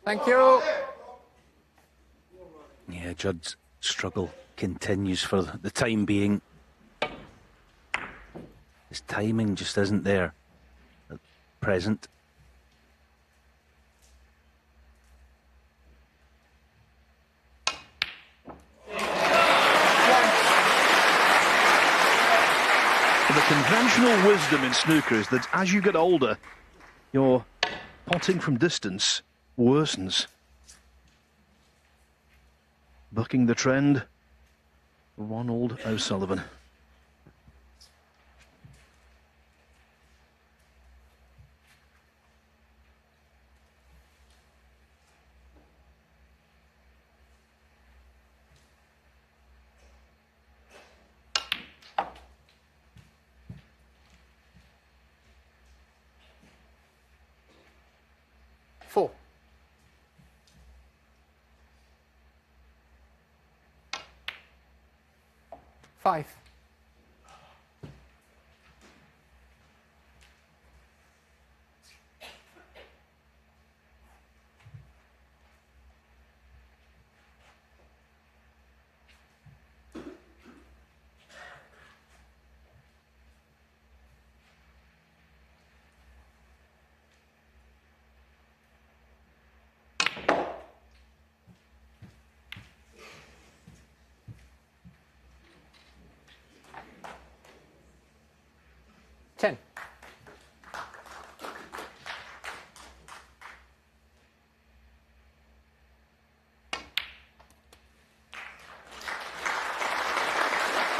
Thank you. Yeah, Judd's struggle continues for the time being. His timing just isn't there at present. The conventional wisdom in snooker is that as you get older, your potting from distance worsens. Bucking the trend, Ronald O'Sullivan. Four. Five. Ten.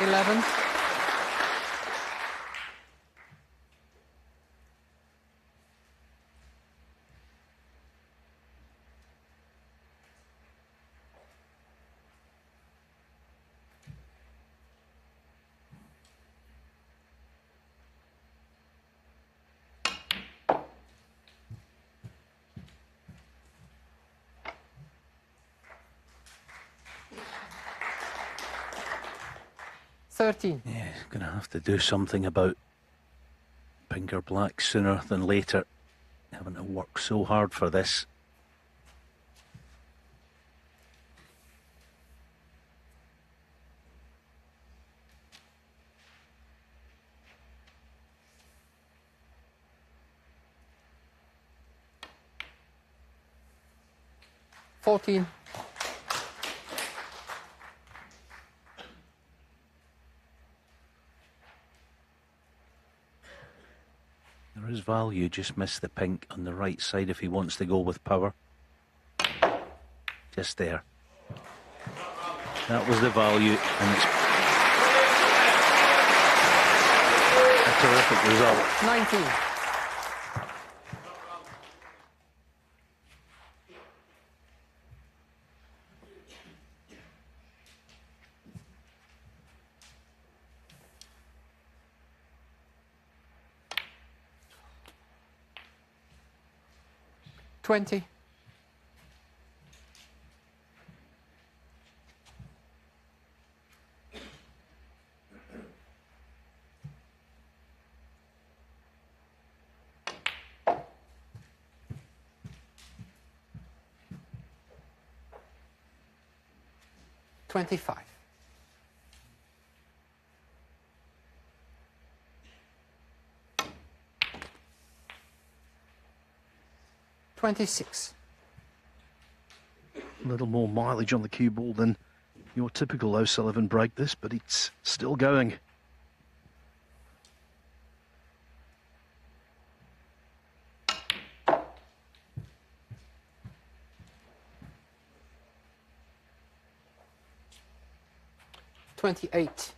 Eleven. $13. Yeah, he's going to have to do something about pink or black sooner than later. Having to work so hard for this. $14. There is value, just missed the pink on the right side if he wants to go with power. Just there. That was the value, and it's a terrific result. 19. $20. $25. $26. A little more mileage on the cue ball than your typical O'Sullivan break this, but it's still going. $28.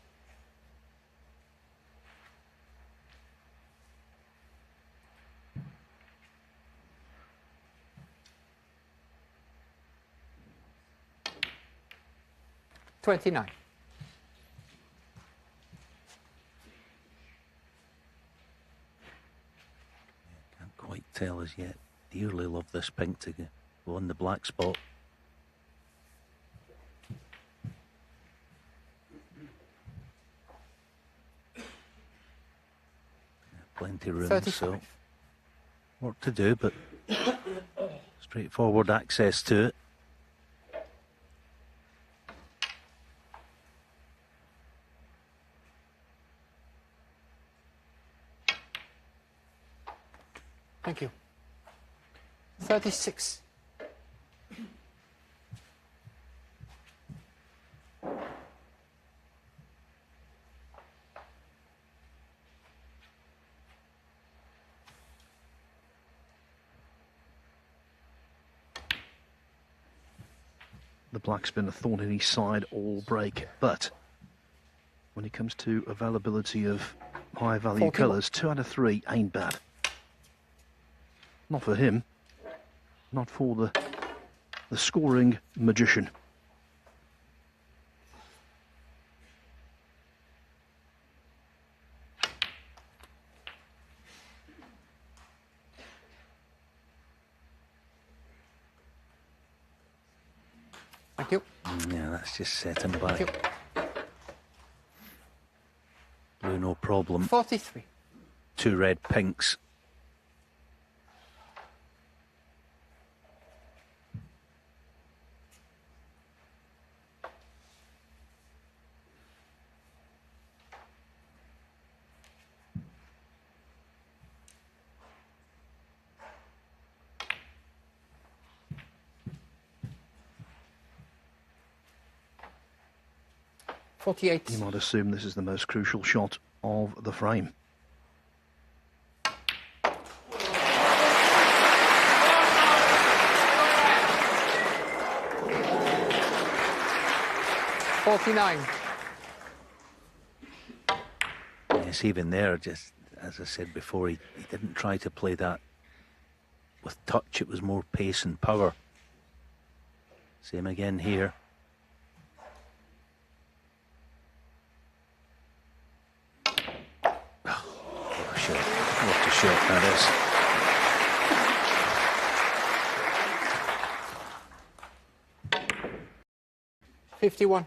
$29. Can't quite tell as yet. Dearly love this pink to go on the black spot. Plenty of room, 35. so work to do, but straightforward access to it. Thank you. 36. The black's been a thorn in his side all break, but when it comes to availability of high value 41. colours, 2 out of 3 ain't bad. Not for him, not for the scoring magician. Thank you. Yeah, that's just set him Thank you. back. Blue, no problem. 43. 2 red pinks. You 48. might assume this is the most crucial shot of the frame. $49. Yes, even there, just as I said before, he didn't try to play that with touch. It was more pace and power. Same again here. What a shot. What a shot that is. 51.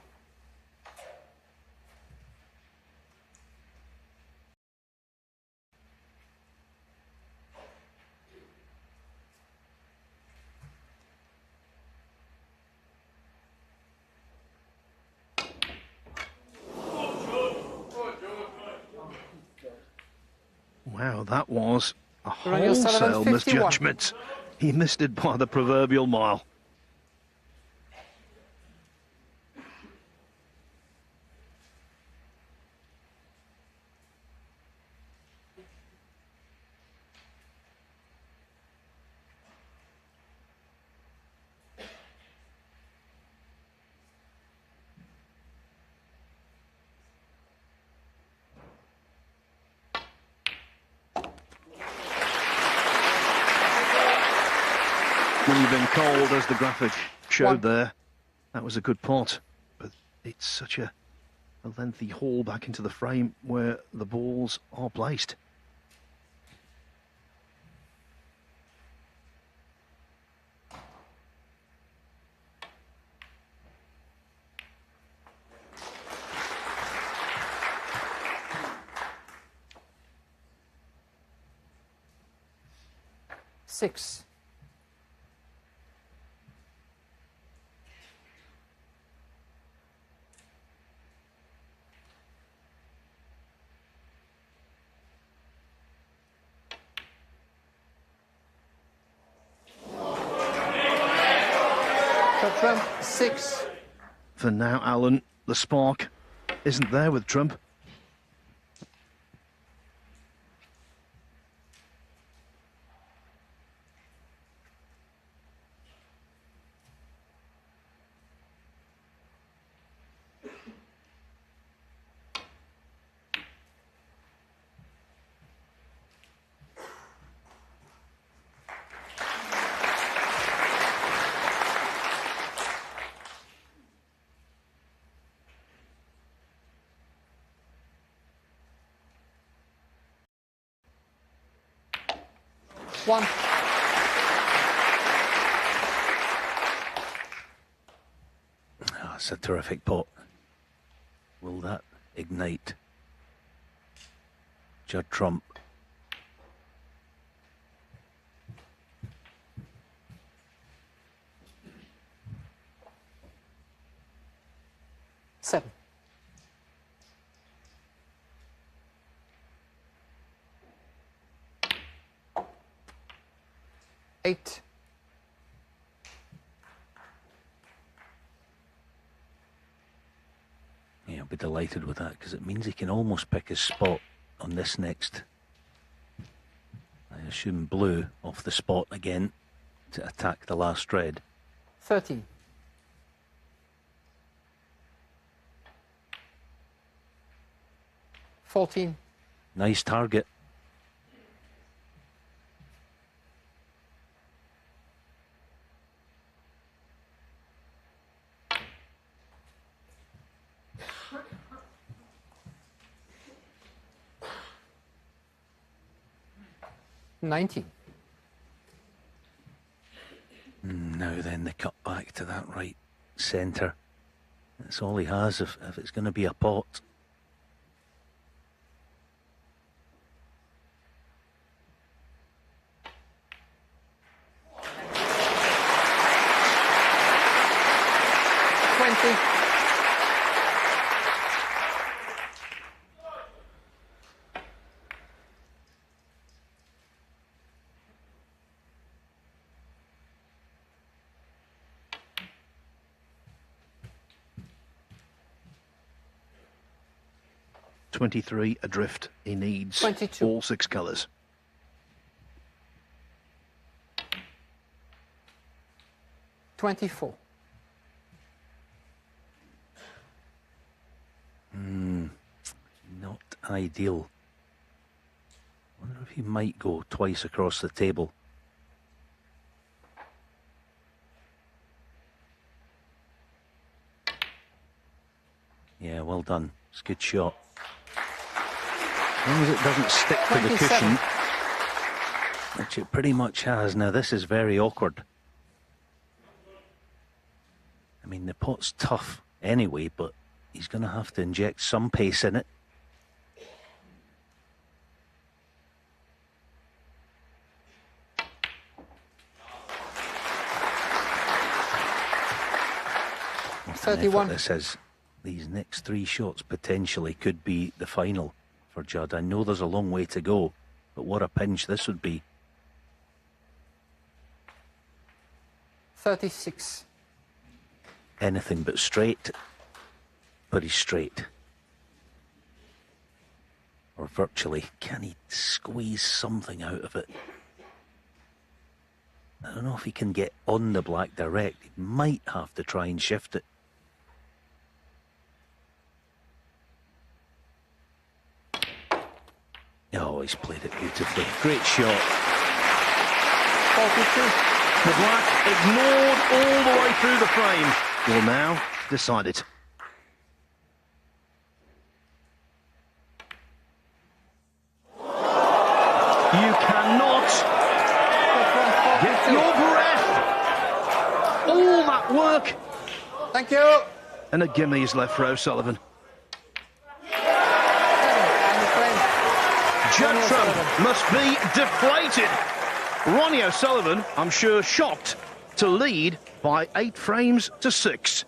Wow, that was a Ronnie O'Sullivan, wholesale 51. misjudgment. He missed it by the proverbial mile. When you've been cold, as the graphic showed there, that was a good pot. But it's such a lengthy haul back into the frame where the balls are placed. Six. Trump, 6. For now, Alan, the spark isn't there with Trump. One. Oh, it's a terrific pot. Will that ignite? Judd Trump. Seven. Eight. Yeah, I'll be delighted with that because it means he can almost pick his spot on this next. I assume blue off the spot again to attack the last red. 13. $14. Nice target. $19. Now then, the cut back to that right centre. That's all he has if it's going to be a pot. $23 adrift. He needs 22. all 6 colours. $24. Not ideal. Wonder if he might go twice across the table. Yeah, well done. It's a good shot. As long as it doesn't stick to the 27. cushion, which it pretty much has. Now, this is very awkward. I mean, the pot's tough anyway, but he's going to have to inject some pace in it. What an 31. effort this is. These next 3 shots potentially could be the final for Judd. I know there's a long way to go, But what a pinch this would be. 36. Anything but straight. But he's straight. Or virtually. Can he squeeze something out of it? I don't know if he can get on the black direct. He might have to try and shift it. Oh, he's played it beautifully. Great shot. 42. The black ignored all the way through the frame. Will now decide it. You cannot get your breath. All that work. Thank you. And a gimme is left for O'Sullivan. Judd Trump must be deflated. Ronnie O'Sullivan, I'm sure, shocked to lead by 8 frames to 6.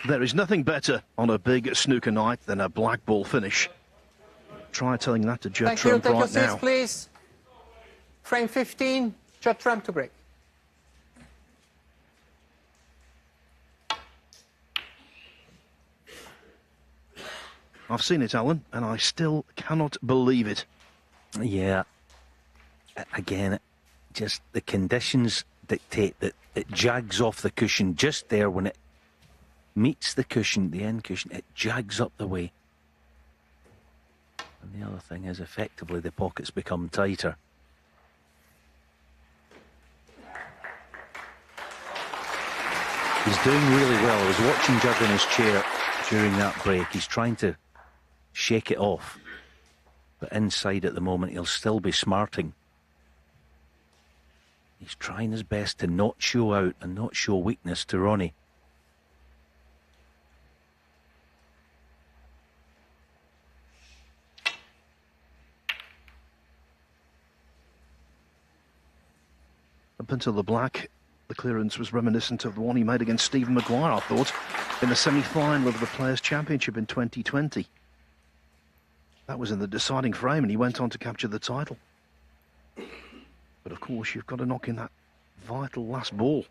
There is nothing better on a big snooker night than a black ball finish. Try telling that to Judd Thank you. Trump Take your right seats, now. please. Frame 15. Judd Trump to break. I've seen it, Alan, and I still cannot believe it. Yeah. Again, just the conditions dictate that it jags off the cushion just there. When it meets the cushion, the end cushion, it jags up the way. And the other thing is, effectively, the pockets become tighter. He's doing really well. I was watching Judd in his chair during that break. He's trying to shake it off. But inside at the moment, he'll still be smarting. He's trying his best to not show out and not show weakness to Ronnie. Up until the black, the clearance was reminiscent of the one he made against Stephen Maguire, I thought, in the semi-final of the Players' Championship in 2020. That was in the deciding frame, and he went on to capture the title. But of course, you've got to knock in that vital last ball.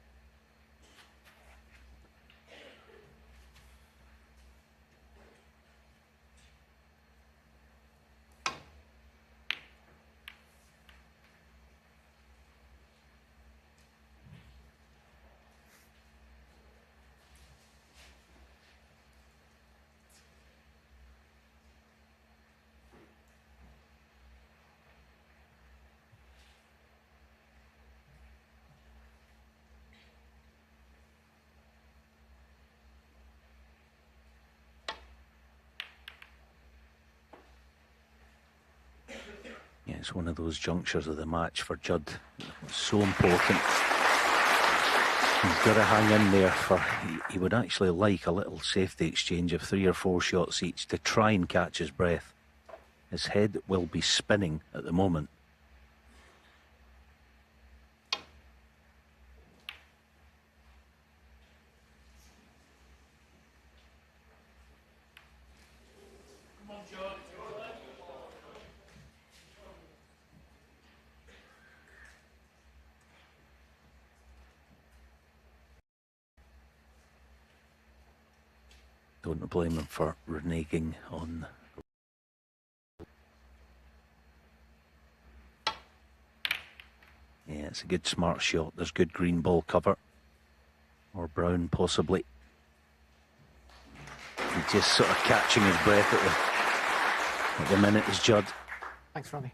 Yeah, it's one of those junctures of the match for Judd. It's so important. He's got to hang in there for... He would actually like a little safety exchange of 3 or 4 shots each to try and catch his breath. His head will be spinning at the moment. Don't blame him for reneging on... Yeah, it's a good smart shot. There's good green ball cover. Or brown, possibly. He's just sort of catching his breath at the minute is Judd. Thanks, Ronnie.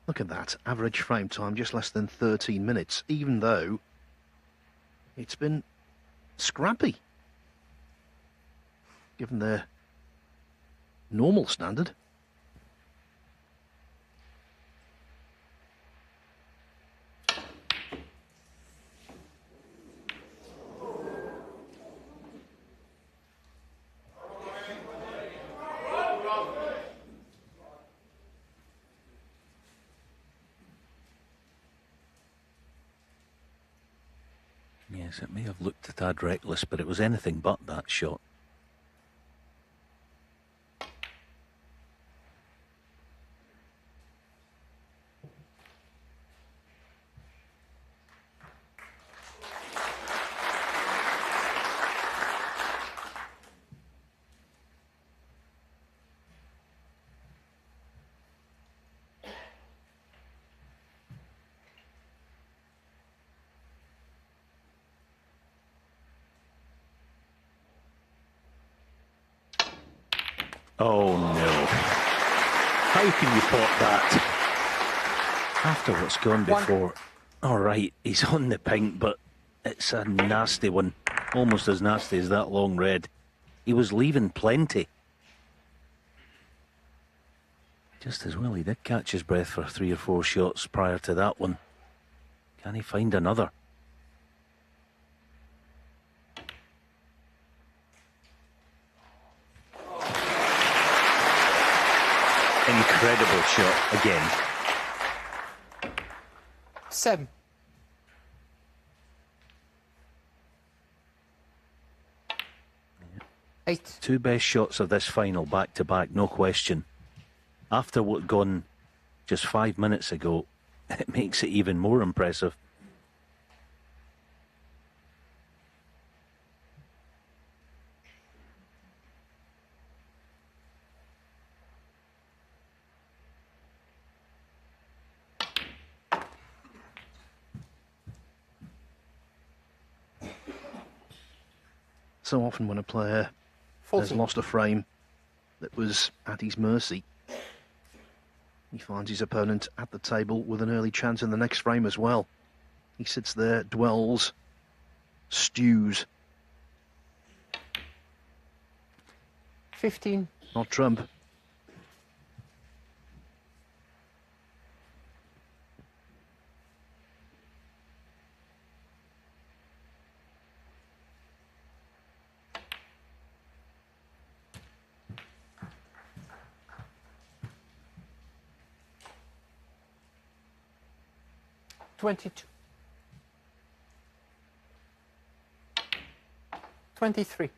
Look at that, average frame time just less than 13 minutes, even though it's been scrappy, given their normal standard. Yes, it may have looked a tad reckless, but it was anything but that shot. Oh no. How can you pot that? After what's gone before. Alright, he's on the pink, but it's a nasty one. Almost as nasty as that long red. He was leaving plenty. Just as well he did catch his breath for 3 or 4 shots prior to that one. Can he find another? Incredible shot again. 7. Yeah. 8. 2 best shots of this final back to back, no question. After what gone just 5 minutes ago, it makes it even more impressive. So often when a player 14. has lost a frame that was at his mercy, he finds his opponent at the table with an early chance in the next frame as well. He sits there, dwells, stews. 15. Not Trump. $22. 23.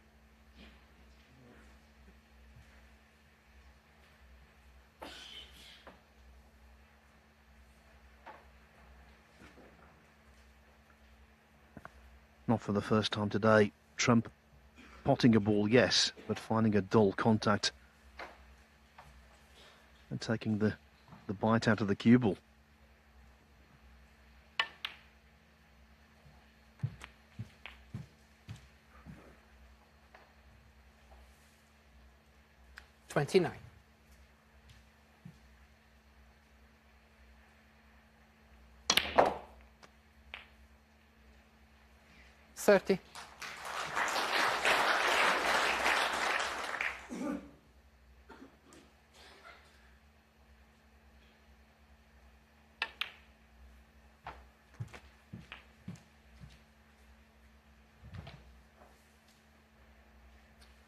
Not for the first time today. Trump potting a ball, yes, but finding a dull contact and taking the bite out of the cue ball. $29. 30.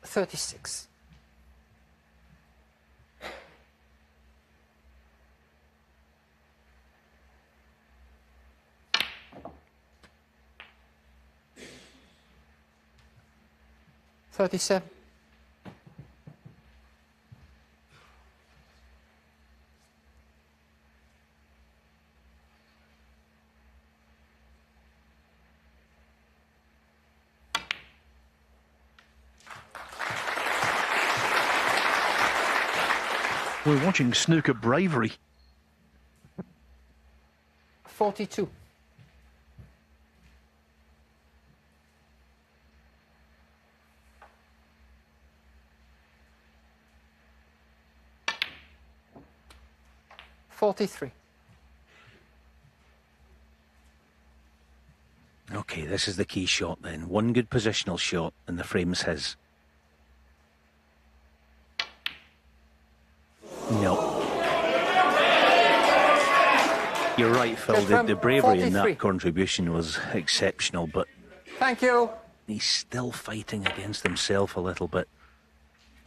36. 37. We're watching snooker bravery. 42. 43. Okay, Okay, this is the key shot then. One good positional shot and the frame's his. No. You're right, Phil. The bravery in that contribution was exceptional, but Thank you. he's still fighting against himself a little bit.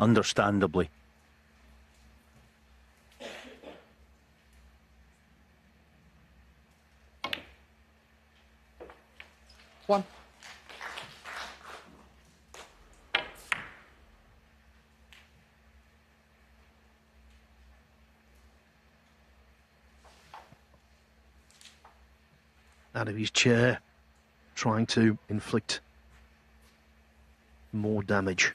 Understandably. One. Out of his chair, trying to inflict more damage.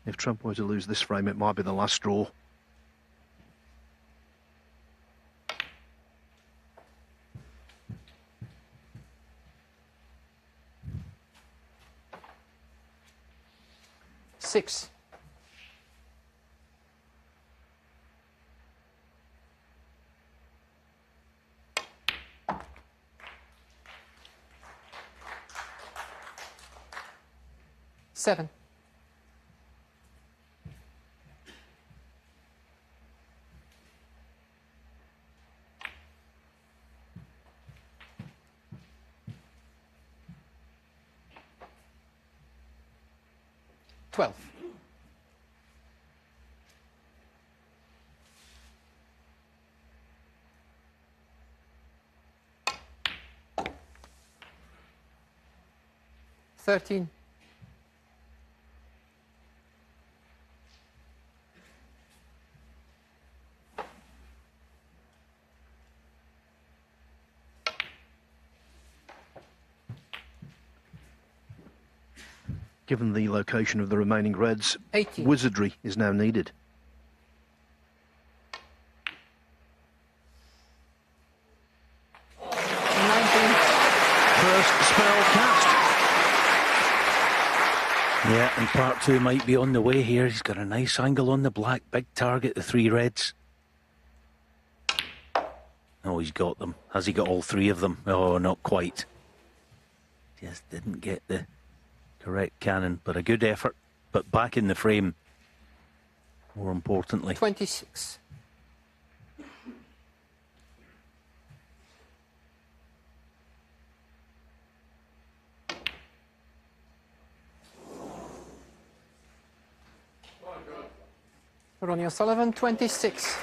If Trump were to lose this frame, it might be the last straw. Six. Seven. Twelve. 13. Given the location of the remaining reds, 18. wizardry is now needed. First spell cast. Yeah, and part two might be on the way here. He's got a nice angle on the black. Big target, the three reds. Oh, he's got them. Has he got all three of them? Oh, not quite. Just didn't get the correct cannon, but a good effort. But back in the frame, more importantly. 26. Ronnie O'Sullivan, 26.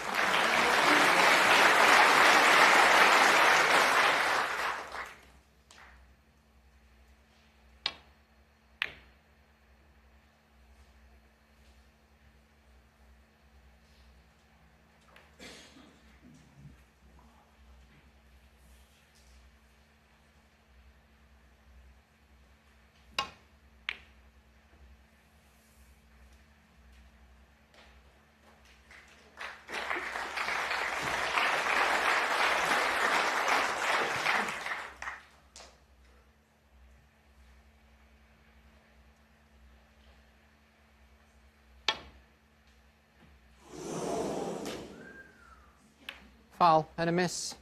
Foul and a miss.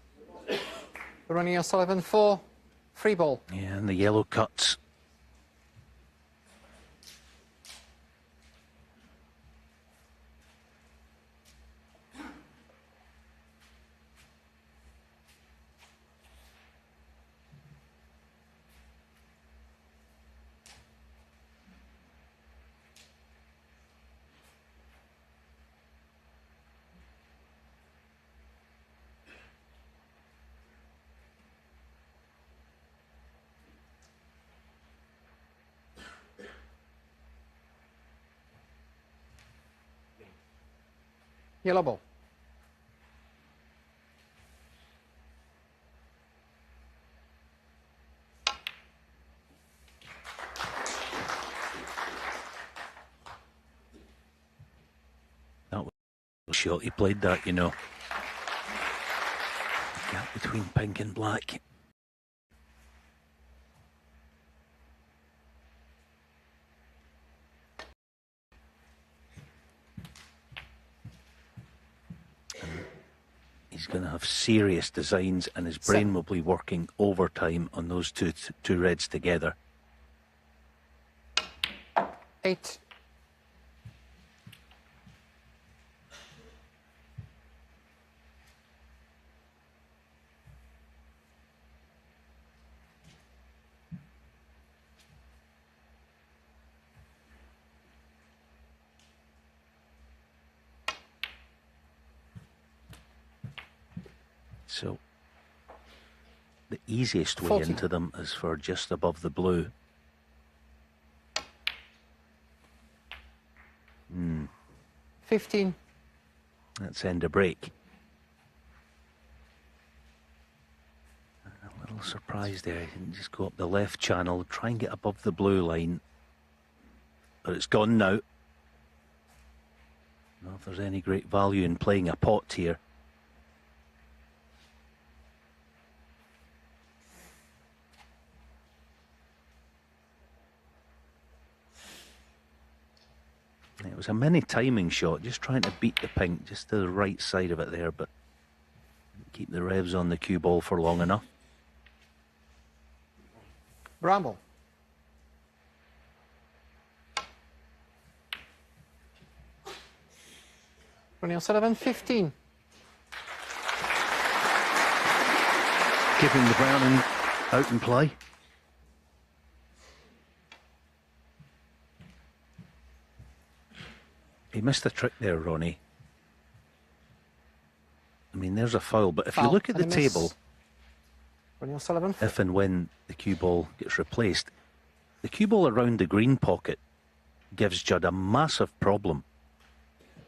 Ronnie O'Sullivan, 4. Free ball. Yeah, and the yellow cuts. Yellow ball. That was a shot. He played that, you know. Gap between pink and black. He's He's going to have serious designs, and his brain will be working overtime on those two reds together. 8. So the easiest way 14. into them is for just above the blue. 15. Let's end a break. A little surprised there. He didn't just go up the left channel, try and get above the blue line. But it's gone now. Not if there's any great value in playing a pot here. It was a mini timing shot, just trying to beat the pink just to the right side of it there, but keep the revs on the cue ball for long enough. Bramble. Ronnie O'Sullivan, 15. Giving the Browning out and play. He missed a trick there, Ronnie. I mean, there's a foul, but if you Foul look at the and a miss. table, Ronnie O'Sullivan, if and when the cue ball gets replaced, the cue ball around the green pocket gives Judd a massive problem.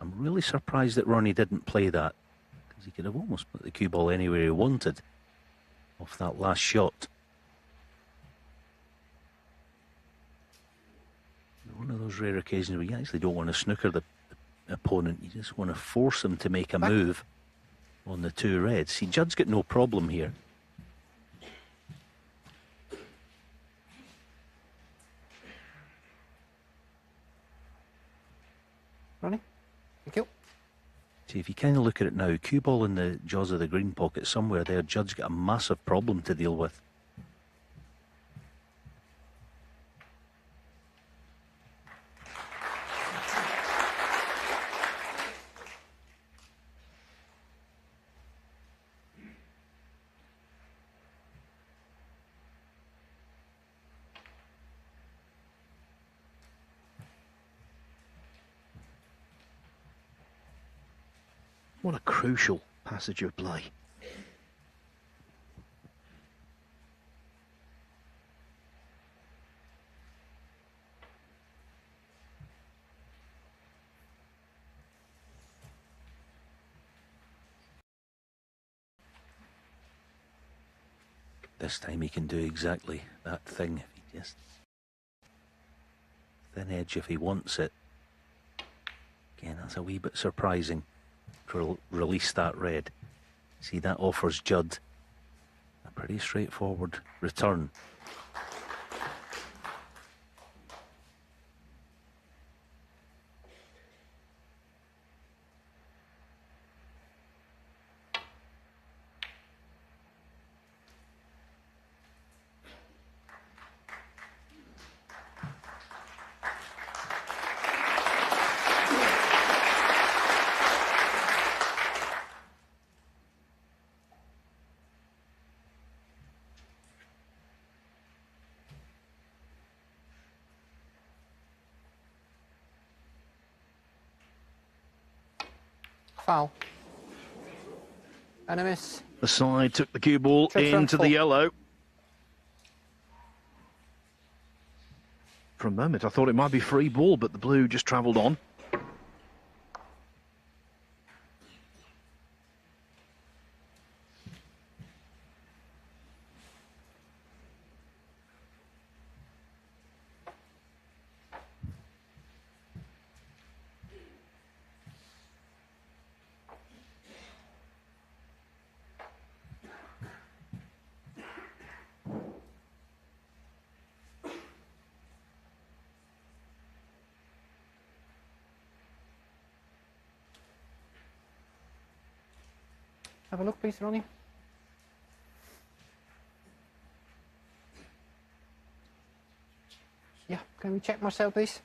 I'm really surprised that Ronnie didn't play that, because he could have almost put the cue ball anywhere he wanted off that last shot. One of those rare occasions where you actually don't want to snooker the opponent, you just want to force them to make a move on the two reds. See, Judd's got no problem here. Ronnie, thank you. See, if you kind of look at it now, cue ball in the jaws of the green pocket somewhere there, Judd's got a massive problem to deal with. What a crucial passage of play. This time he can do exactly that thing. If he just thin edge if he wants it. Again, that's a wee bit surprising to release that red. See, that offers Judd a pretty straightforward return. Foul. And a miss. The side took the cue ball Checks round into the 4. yellow. For a moment, I thought it might be free ball, but the blue just travelled on. have a look, please, Ronnie. Yeah, can we check Marcel, please?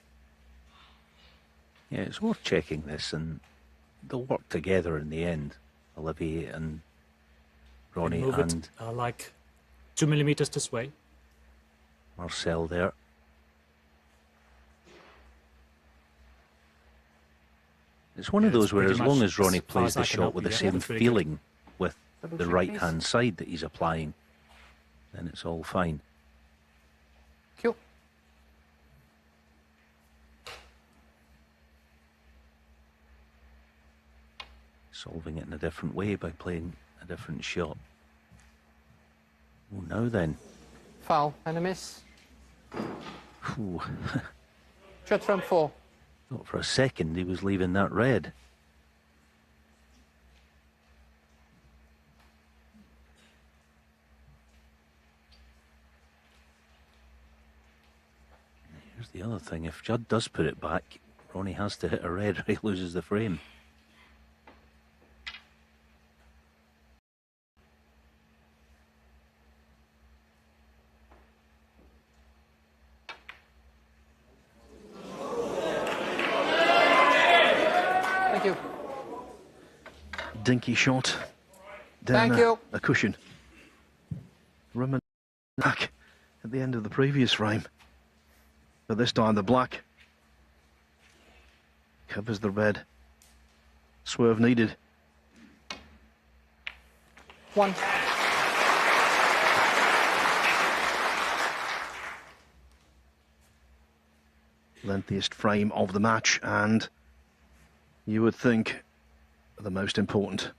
Yeah, it's worth checking this, and they'll work together in the end, Olivier and Ronnie Move and it like 2 millimeters this way. Marcel there. It's one of Yeah, those it's where, pretty as long much as Ronnie as far plays as I the can shot help with you. the Yeah, same that's very good. feeling with Double the check, right-hand side that he's applying, then it's all fine. Cool. Solving it in a different way by playing a different shot. Oh, now then. Foul and a miss. Ooh. Judd from 4. Thought for a second he was leaving that red. Here's the other thing. If Judd does put it back, Ronnie has to hit a red or he loses the frame. Thank you. Dinky shot. Down Thank you. a cushion. Rumman back at the end of the previous frame. But this time the black covers the red. Swerve needed. 1. Lengthiest frame of the match, and you would think the most important.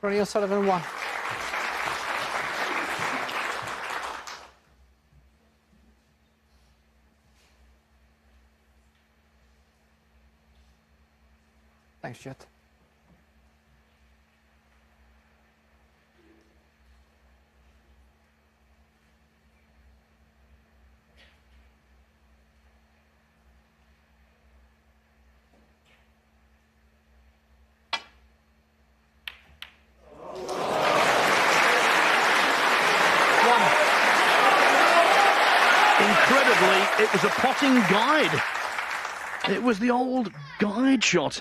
Ronnie O'Sullivan 1. Thanks, Judd. Incredibly, it was a potting guide. It was the old guide shot.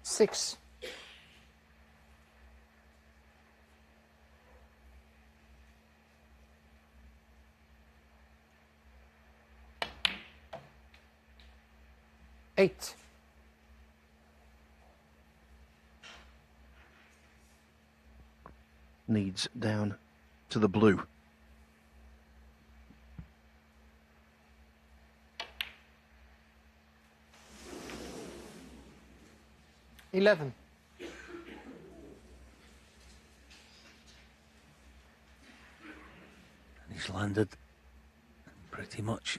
Six. Eight. Needs down to the blue. 11. And he's landed pretty much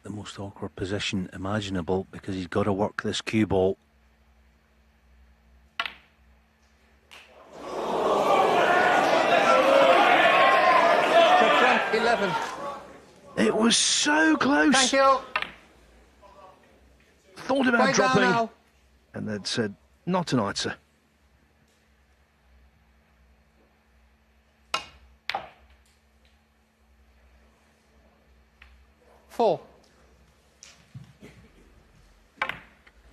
the most awkward position imaginable because he's got to work this cue ball. Front 11. It was so close. Thank you. Thought about Right down dropping, now. and they'd said, "Not tonight, sir." Four.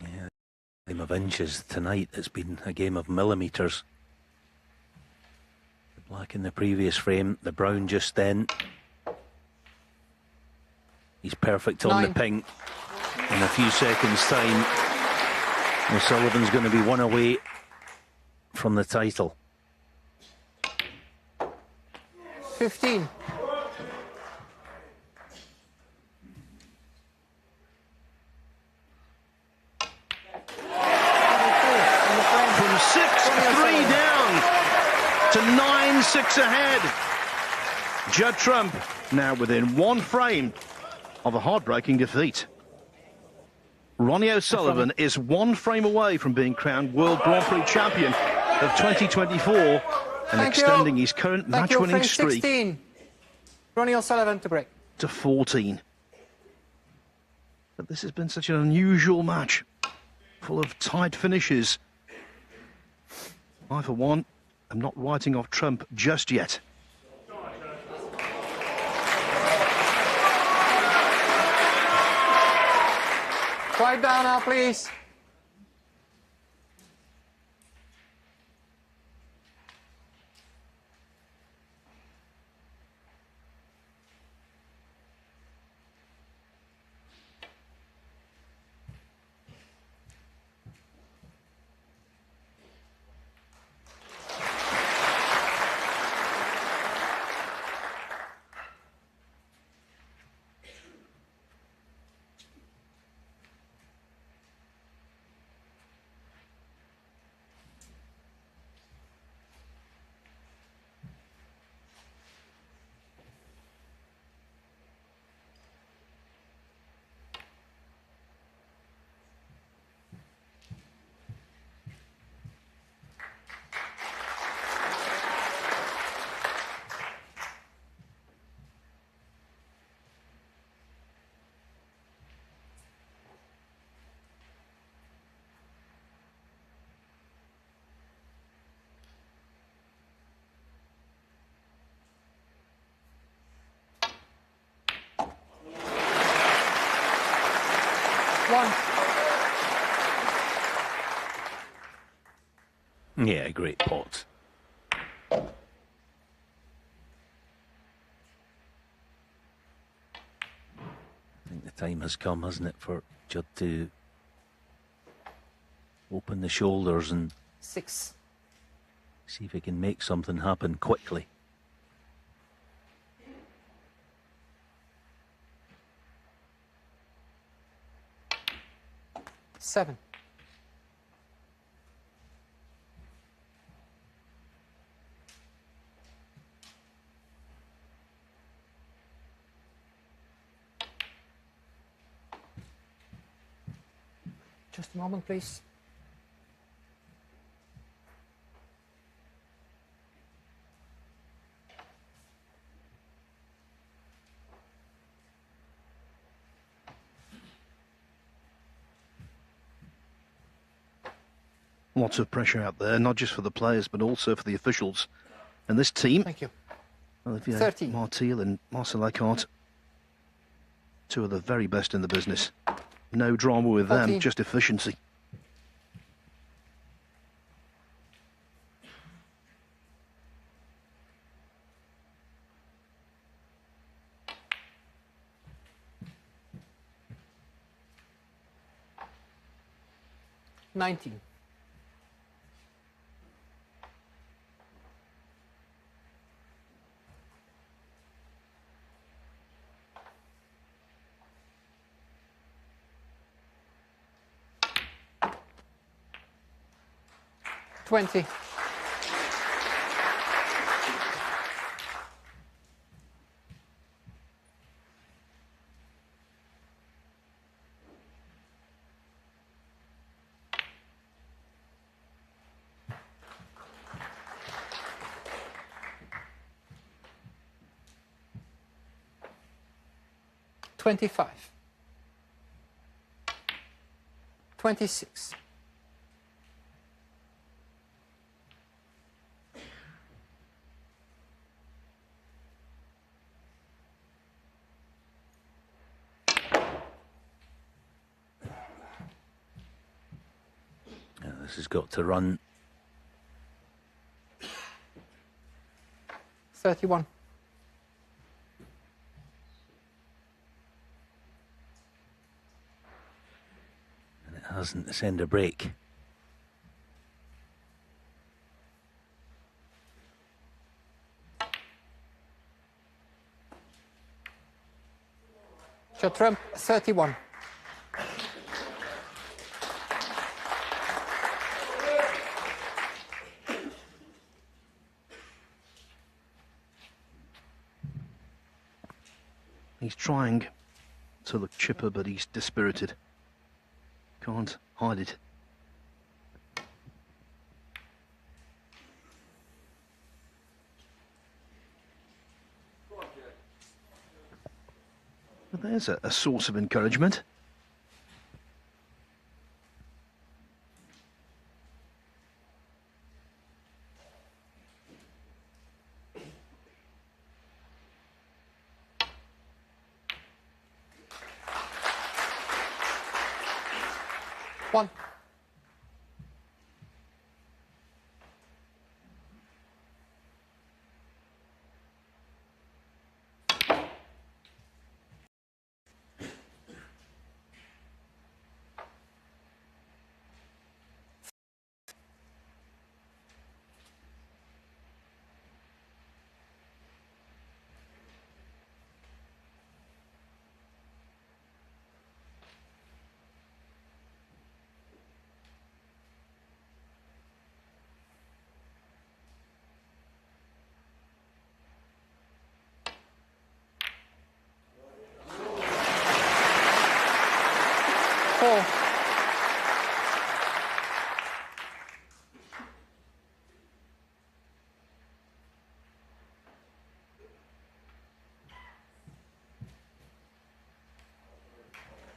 Yeah, game of inches tonight. It's been a game of millimetres. The black in the previous frame, the brown just then. He's perfect on the 9. pink in a few seconds' time. O'Sullivan's going to be one away from the title. 15. From 6-3 down to 9-6 ahead. Judd Trump now within one frame of a heartbreaking defeat. Ronnie O'Sullivan is one frame away from being crowned World Grand Prix champion of 2024 and extending his current match-winning streak 16. Ronnie O'Sullivan to break. to 14. But this has been such an unusual match, full of tight finishes. I, for one, am not writing off Trump just yet. Quiet down now, please. One. Yeah, great pot. I think the time has come, hasn't it, for Judd to open the shoulders and 6. see if he can make something happen quickly. Seven. Just a moment, please. Lots of pressure out there, not just for the players, but also for the officials. And this team, Thank you. Olivier 13. Martil and Marcel Eckhart, two of the very best in the business. No drama with 14. them, just efficiency. Nineteen. 20. $25. 26. This has got to run. 31. hasn't to send a break. Judd Trump, 31. He's trying to look chipper, but he's dispirited. Can't hide it. But there's a source of encouragement. One. Four.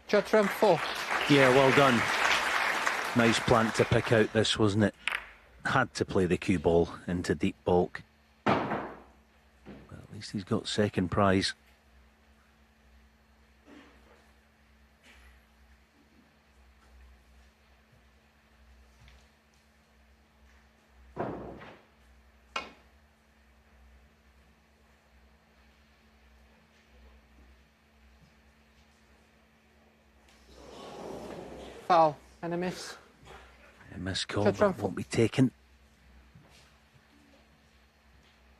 Judd Trump, 4. Yeah, well done. Nice plant to pick out this, wasn't it? Had to play the cue ball into deep bulk. But at least he's got second prize. Foul and a miss. A missed call, Judd Trump. but won't be taken.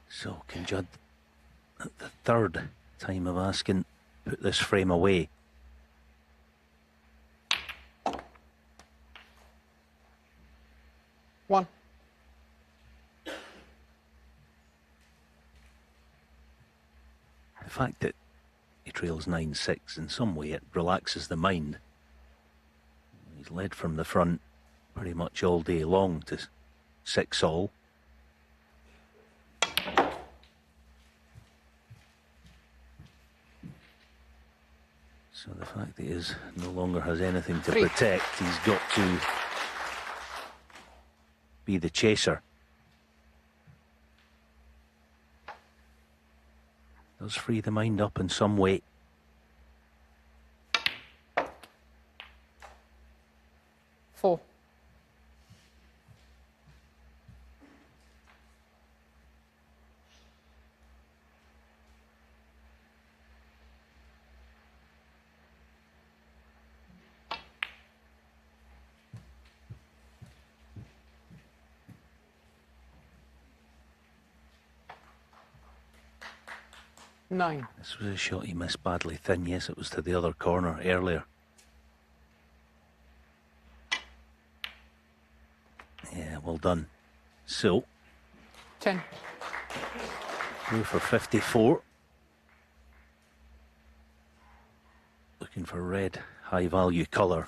So can Judd, at the third time of asking, put this frame away? One. The fact that he trails 9-6, in some way it relaxes the mind. He's led from the front pretty much all day long to 6-all. So the fact that he no longer has anything to 3. protect, he's got to be the chaser. Does free the mind up in some way. Four. Nine. This was a shot he missed badly thin. Yes, it was to the other corner earlier. Yeah, well done. So, 10. blue for 54. Looking for red, high value colour.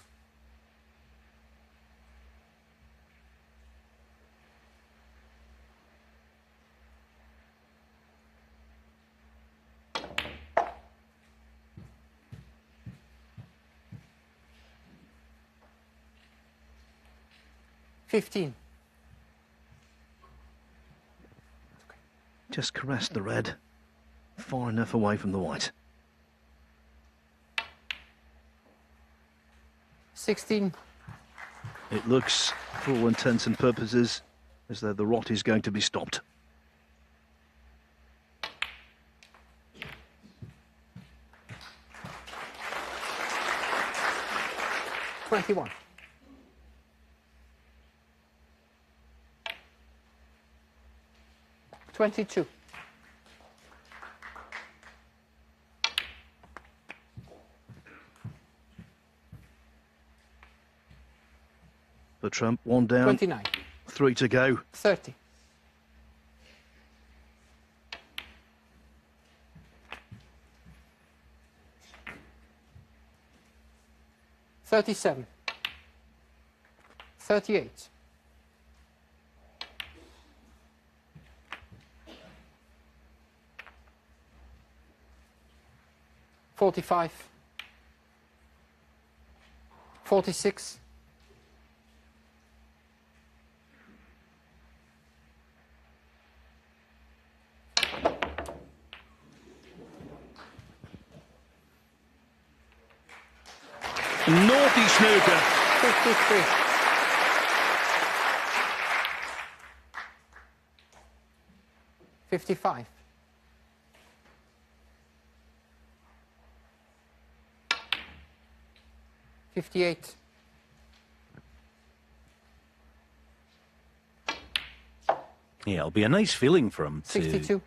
$15. Just caressed the red. Far enough away from the white. 16. It looks, for all intents and purposes, as though the rot is going to be stopped. $21. 22. For Trump, 1 down, 29. 3 to go. 30. 37. 38. 45. 46. 'Naughty snooker'. 53. 55. 58. Yeah, it'll be a nice feeling for him to, 62.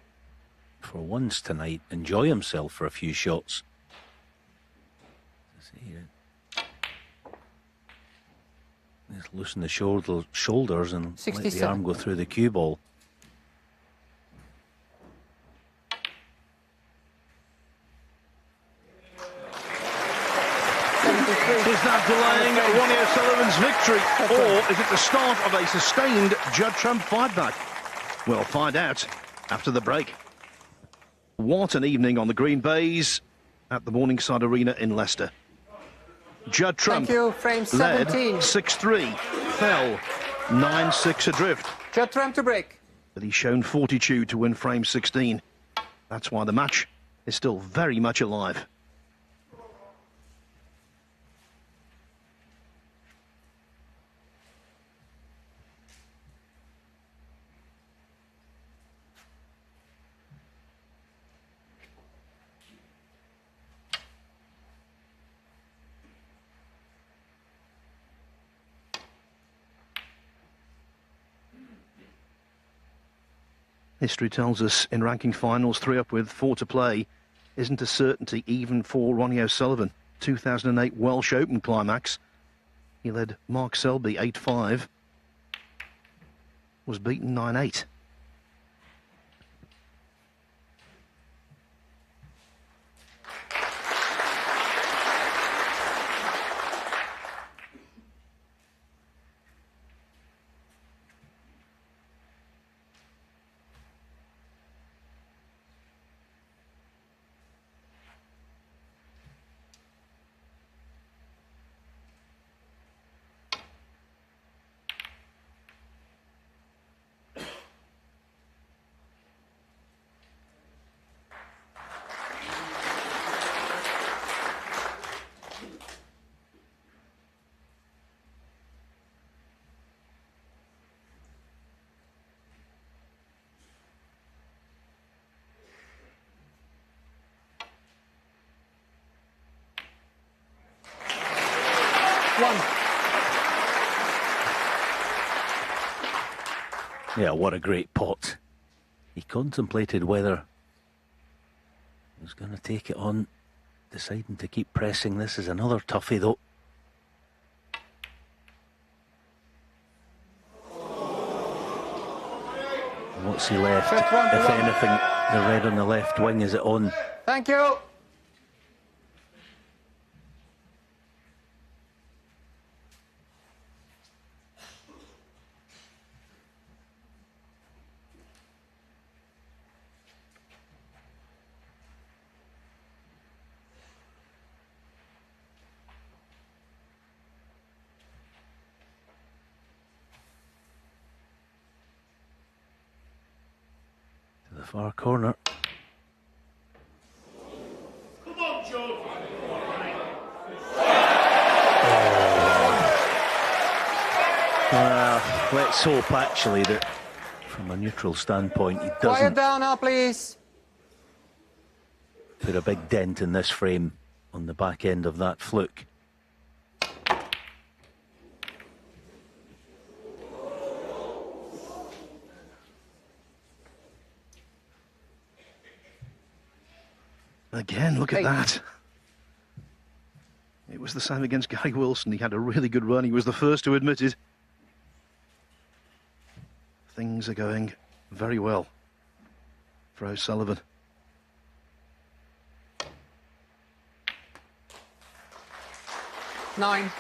for once tonight, enjoy himself for a few shots. Just loosen the shoulders and let the 67. arm go through the cue ball. Is that delaying Ronnie O'Sullivan's victory, or is it the start of a sustained Judd Trump fight back? We'll find out after the break. What an evening on the Green Bays at the Morningside Arena in Leicester. Judd Trump Thank you. Frame 17. led 6-3, fell 9-6 adrift, Judd Trump to break. but he's shown fortitude to win frame 16. That's why the match is still very much alive. History tells us in ranking finals, 3 up with 4 to play isn't a certainty even for Ronnie O'Sullivan. 2008 Welsh Open climax. He led Mark Selby 8-5. Was beaten 9-8. Yeah, what a great pot. He contemplated whether he was going to take it on, deciding to keep pressing. This is another toughie, though. What's he left? If anything, the red on the left wing, is it on? Thank you. To the far corner. Come on, Judd. Let's hope actually that from a neutral standpoint he Quiet doesn't down now, please. put a big dent in this frame on the back end of that fluke. Again, look at 8. that. It was the same against Gary Wilson. He had a really good run. He was the first to admit it. Things are going very well for O'Sullivan. Nine.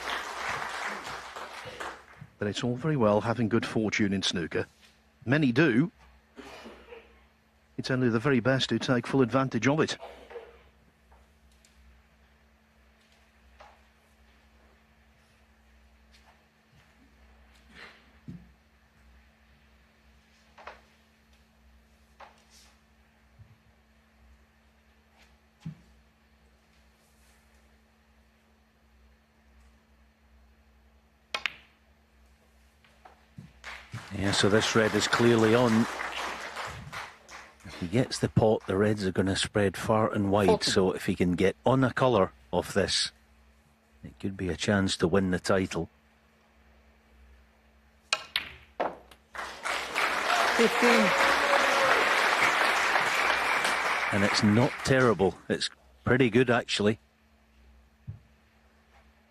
But it's all very well having good fortune in snooker. Many do. It's only the very best who take full advantage of it. Yeah, so this red is clearly on. If he gets the pot, the reds are going to spread far and wide. 40. So if he can get on a colour of this, it could be a chance to win the title. 15. And it's not terrible. It's pretty good, actually.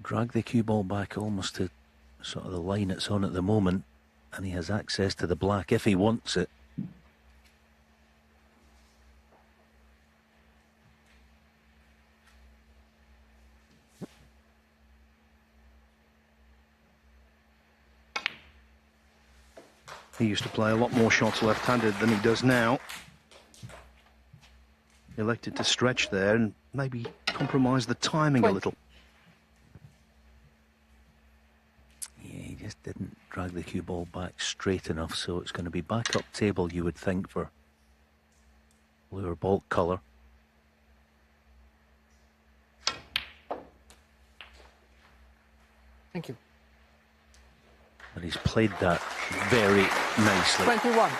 Drag the cue ball back almost to sort of the line it's on at the moment. And he has access to the black if he wants it. He used to play a lot more shots left-handed than he does now. Elected to stretch there and maybe compromise the timing a little. Yeah, he just didn't drag the cue ball back straight enough, so it's going to be back up table, you would think, for blue or bulk colour. Thank you. But he's played that very nicely. 21.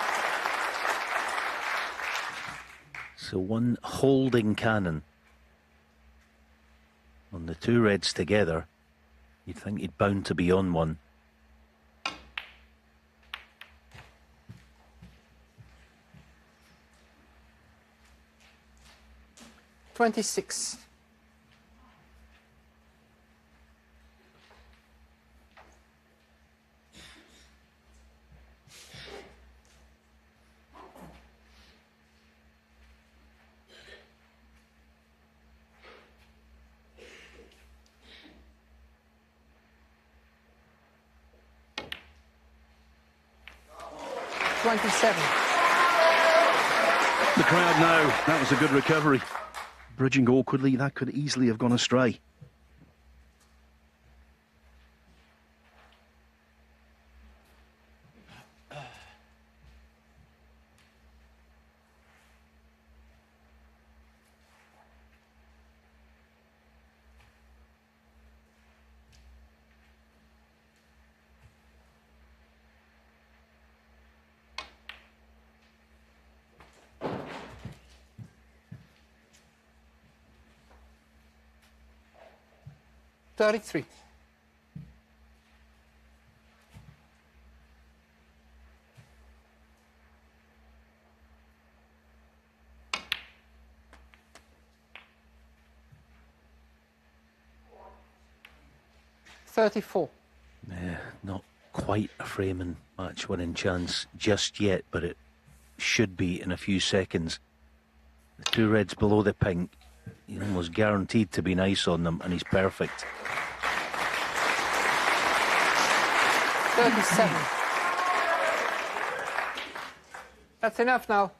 So one holding cannon on the two reds together. You'd think he'd bound to be on one. $26. $27. The crowd know that was a good recovery. Bridging awkwardly, that could easily have gone astray. $33. $34. Yeah, not quite a framing match winning chance just yet, but it should be in a few seconds. The two reds below the pink, he's almost guaranteed to be nice on them, and he's perfect. 37. That's enough now.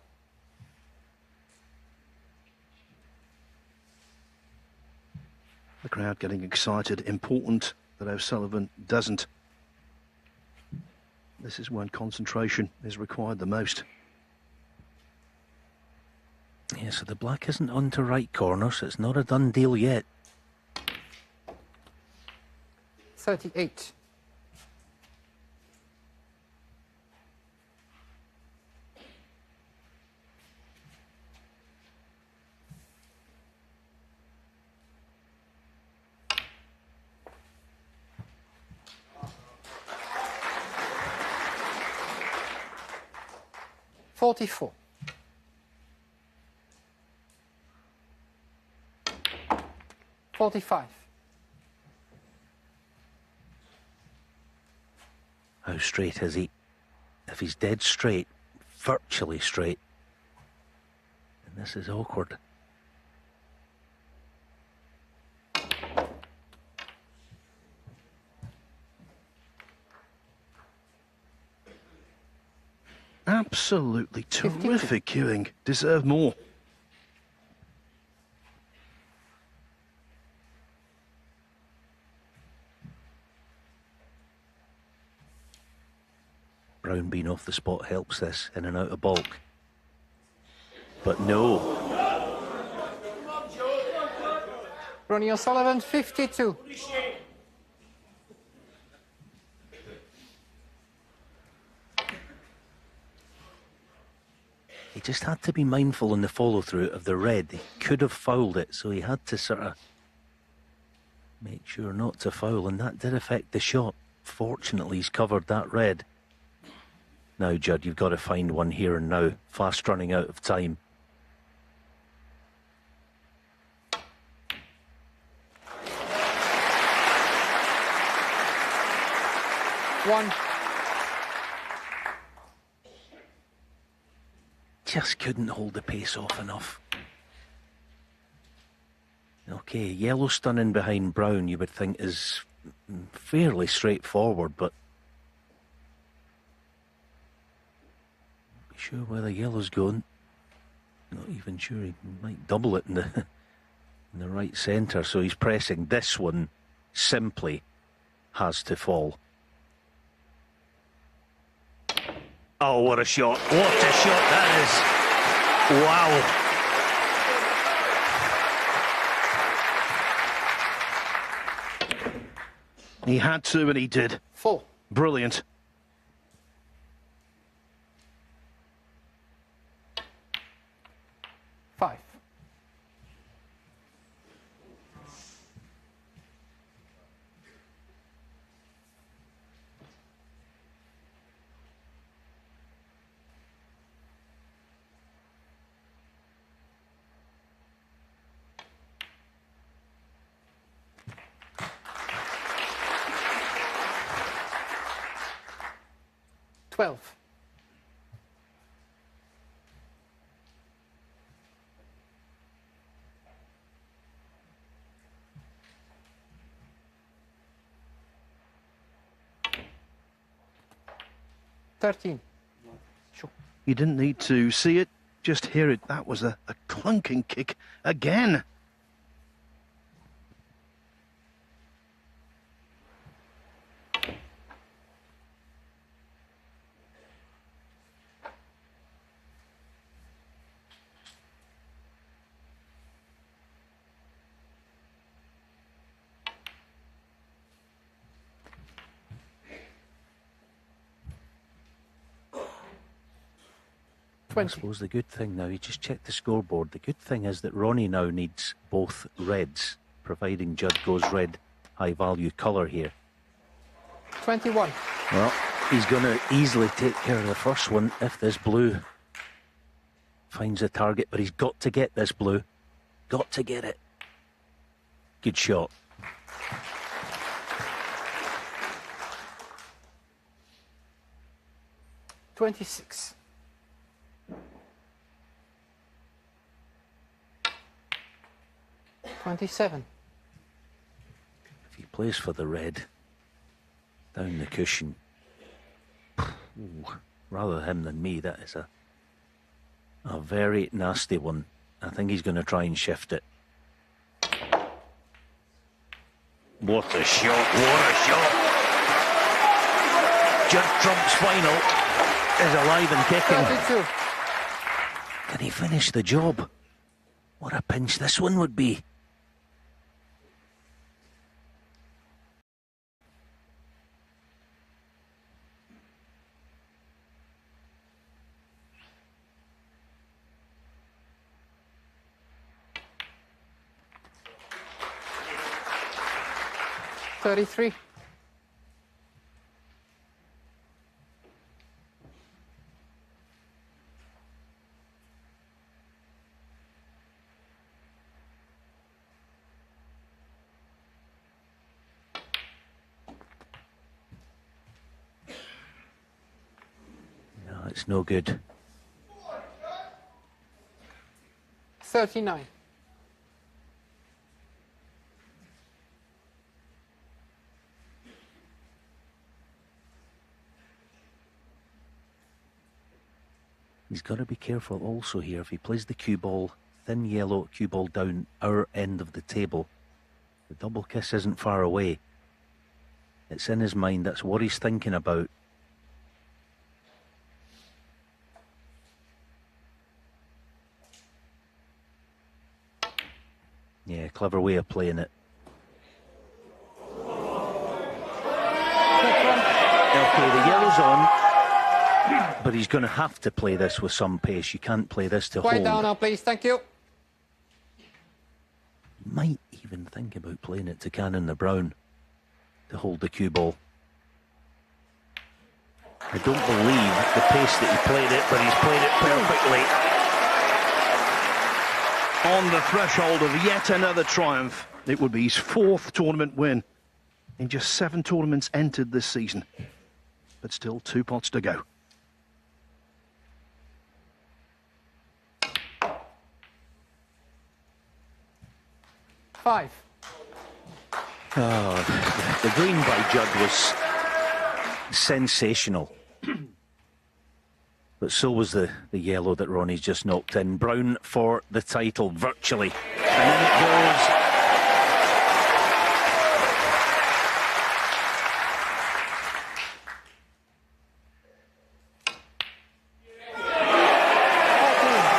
The crowd getting excited. Important that O'Sullivan doesn't. This is when concentration is required the most. Yeah, so the black isn't onto right corner, so it's not a done deal yet. 38. $44. 45. How straight is he? If he's dead straight, virtually straight, then this is awkward. Absolutely terrific cueing. Deserve more. Brown being off the spot helps this in and out of balk. But no. Ronnie O'Sullivan, 52. He just had to be mindful in the follow-through of the red. He could have fouled it, so he had to sort of make sure not to foul, and that did affect the shot. Fortunately, he's covered that red. Now, Judd, you've got to find one here and now. Fast running out of time. One. Just couldn't hold the pace off enough. Okay, yellow stunning behind brown you would think is fairly straightforward, but not sure where the yellow's going. Not even sure, he might double it in the right centre, so he's pressing. This one simply has to fall. Oh, what a shot. What a shot that is. Wow. He had to, and he did. 4. Brilliant. Five. Twelve. Thirteen. Sure. You didn't need to see it, just hear it. That was a clunking kick again. I suppose the good thing now, you just check the scoreboard. The good thing is that Ronnie now needs both reds, providing Judd goes red, high value colour here. 21. Well, he's going to easily take care of the first one if this blue finds a target, but he's got to get this blue. Got to get it. Good shot. $26. $27. If he plays for the red, down the cushion. Ooh, rather him than me, that is a very nasty one. I think he's going to try and shift it. What a shot, what a shot. Judd Trump's final is alive and kicking. 32. Can he finish the job? What a pinch this one would be. $33. It's no good. 39. He's got to be careful also here. If he plays the cue ball, thin yellow cue ball down our end of the table, the double kiss isn't far away. It's in his mind. That's what he's thinking about. Yeah, clever way of playing it. Okay, the yellow's on, but he's going to have to play this with some pace. You can't play this to Quiet hold. down now, please. Thank you. Might even think about playing it to Cannon the Brown to hold the cue ball. I don't believe the pace that he played it, but he's played it perfectly. On the threshold of yet another triumph. It would be his 4th tournament win in just 7 tournaments entered this season. But still 2 pots to go. Five. Oh, the green by Judd was sensational. But so was the yellow that Ronnie's just knocked in. Brown for the title, virtually. And then it goes.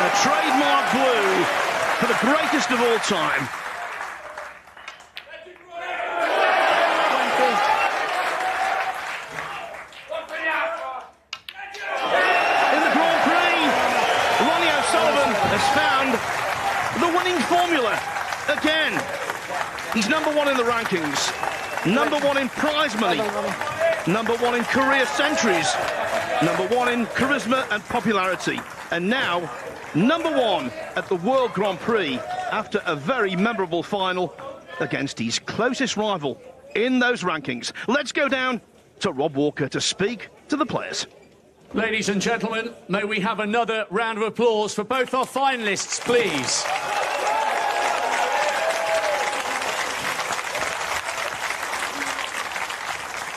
A trademark blue for the greatest of all time. Again, he's number 1 in the rankings, number 1 in prize money, number 1 in career centuries, number 1 in charisma and popularity, and now number 1 at the World Grand Prix after a very memorable final against his closest rival in those rankings. Let's go down to Rob Walker to speak to the players. Ladies and gentlemen, may we have another round of applause for both our finalists, please.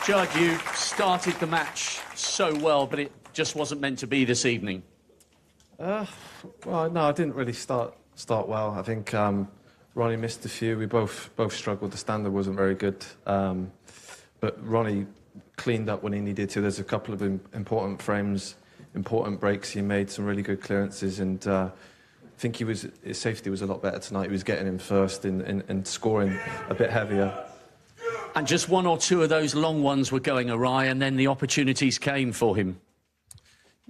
Judd, you started the match so well, but it just wasn't meant to be this evening. Well, no, I didn't really start well. I think Ronnie missed a few. We both struggled. The standard wasn't very good, but Ronnie cleaned up when he needed to. There's a couple of important frames, important breaks. He made some really good clearances, and I think his safety was a lot better tonight. He was getting in first and scoring a bit heavier. And just 1 or 2 of those long ones were going awry, and then the opportunities came for him.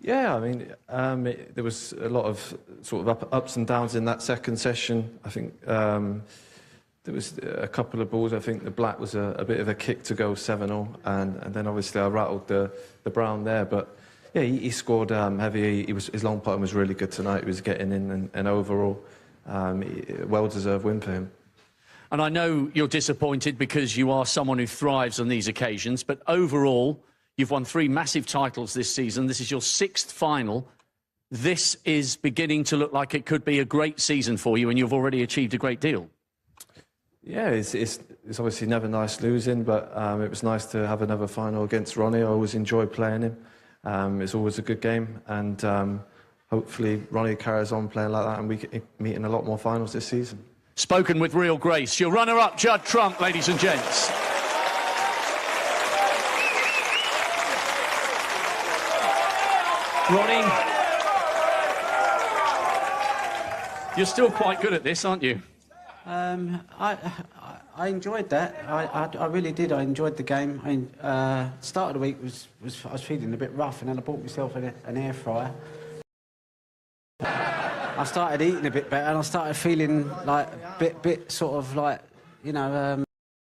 Yeah, I mean, there was a lot of sort of ups and downs in that second session. I think there was a couple of balls. I think the black was a bit of a kick to go 7-0, and then obviously I rattled the brown there. But yeah, he scored heavy. His long putting was really good tonight. He was getting in, and overall, well-deserved win for him. And I know you're disappointed because you are someone who thrives on these occasions, but overall, you've won 3 massive titles this season. This is your 6th final. This is beginning to look like it could be a great season for you, and you've already achieved a great deal. Yeah, it's obviously never nice losing, but it was nice to have another final against Ronnie. I always enjoy playing him. It's always a good game, and hopefully Ronnie carries on playing like that, and we can meet in a lot more finals this season. Spoken with real grace. Your runner-up, Judd Trump, ladies and gents. Ronnie, you're still quite good at this, aren't you? I enjoyed that. I really did. I enjoyed the game. Start of the week I was feeling a bit rough, and then I bought myself an air fryer. I started eating a bit better, and I started feeling like a bit sort of like, you know,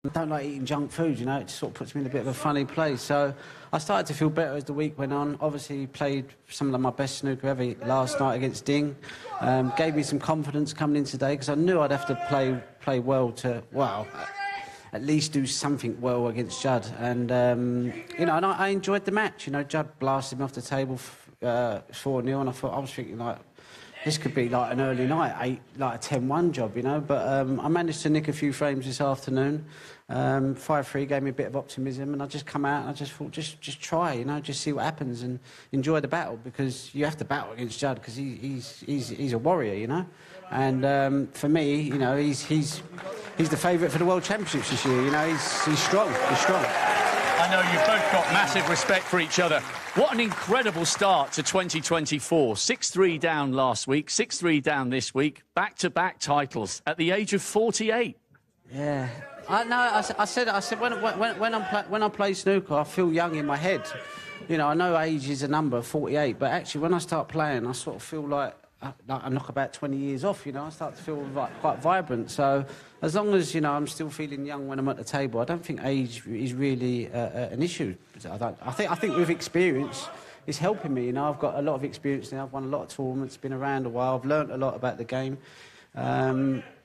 I don't like eating junk food, you know, it just sort of puts me in a bit of a funny place. So I started to feel better as the week went on. Obviously played some of my best snooker ever last night against Ding. Gave me some confidence coming in today, because I knew I'd have to play well to, well, at least do something well against Judd. And, you know, and I enjoyed the match. You know, Judd blasted me off the table 4-0, and I was thinking, like, this could be like an early night, like a 10-1 job, you know. But I managed to nick a few frames this afternoon. 5-3 gave me a bit of optimism, and I just come out and I just thought, just try, you know, just see what happens and enjoy the battle, because you have to battle against Judd, because he's a warrior, you know. And for me, you know, he's the favourite for the World Championships this year. You know, he's strong. He's strong. I know you've both got massive respect for each other. What an incredible start to 2024. 6-3 down last week, 6-3 down this week. Back-to-back titles at the age of 48. Yeah. I said when I play snooker, I feel young in my head. You know, I know age is a number, 48, but actually when I start playing, I sort of feel like I knock about 20 years off, you know. I start to feel like quite vibrant. So as long as, you know, I'm still feeling young when I'm at the table, I don't think age is really an issue. I think with experience, it's helping me. You know, I've got a lot of experience now. I've won a lot of tournaments, been around a while. I've learnt a lot about the game.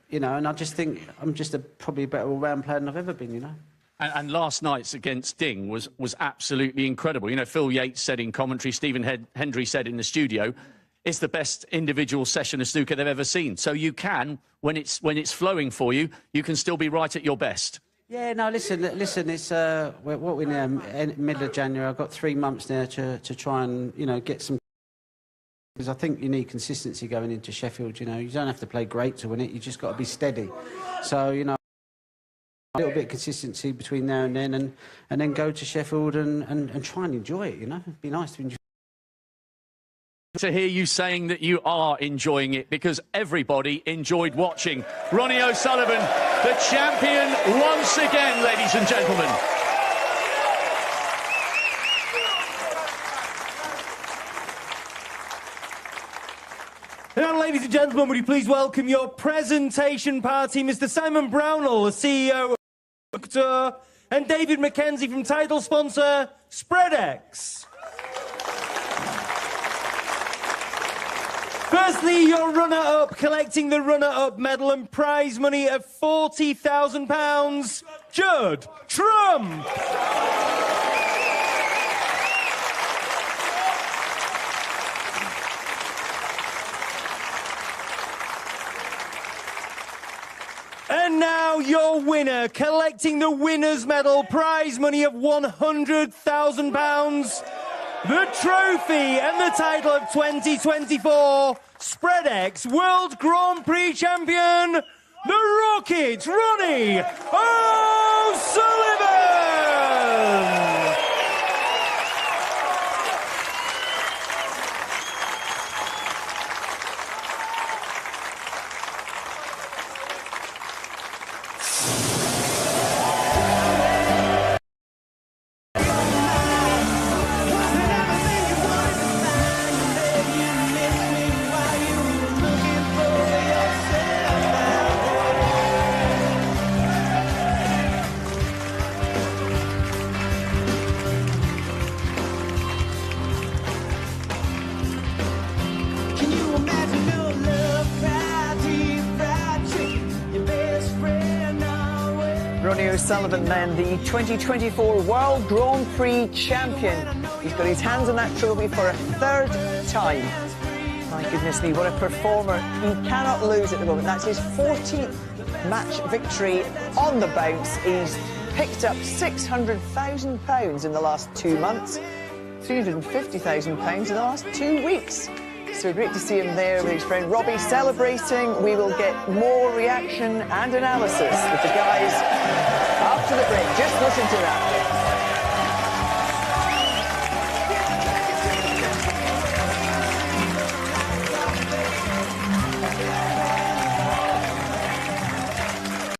You know, and I just think I'm just probably a better all-round player than I've ever been, you know. And last night's against Ding was absolutely incredible. You know, Phil Yates said in commentary, Stephen Hendry said in the studio, it's the best individual session of snooker they've ever seen. So you can, when it's flowing for you, you can still be right at your best. Yeah, no, listen, it's, what we're now, middle of January. I've got 3 months now to try and, you know, get some... Because I think you need consistency going into Sheffield, you know. You don't have to play great to win it, you just got to be steady. So, you know, a little bit of consistency between now and then go to Sheffield and try and enjoy it, you know. It'd be nice to enjoy. To hear you saying that you are enjoying it, because everybody enjoyed watching. Ronnie O'Sullivan, the champion once again, ladies and gentlemen. Now, ladies and gentlemen, would you please welcome your presentation party, Mr. Simon Brownell, the CEO of Tour, and David McKenzie from title sponsor SpreadX. Firstly, your runner-up, collecting the runner-up medal and prize money of £40,000, Judd Trump. And now your winner, collecting the winner's medal, prize money of £100,000, the trophy and the title of 2024 SpreadX World Grand Prix champion, the Rocket, Ronnie O'Sullivan! Ronnie O'Sullivan then, the 2024 World Grand Prix champion. He's got his hands on that trophy for a third time. My goodness me, what a performer. He cannot lose at the moment. That's his 14th match victory on the bounce. He's picked up £600,000 in the last 2 months, £350,000 in the last 2 weeks. So great to see him there with his friend Robbie celebrating. We will get more reaction and analysis with the guys after the break. Just listen to that.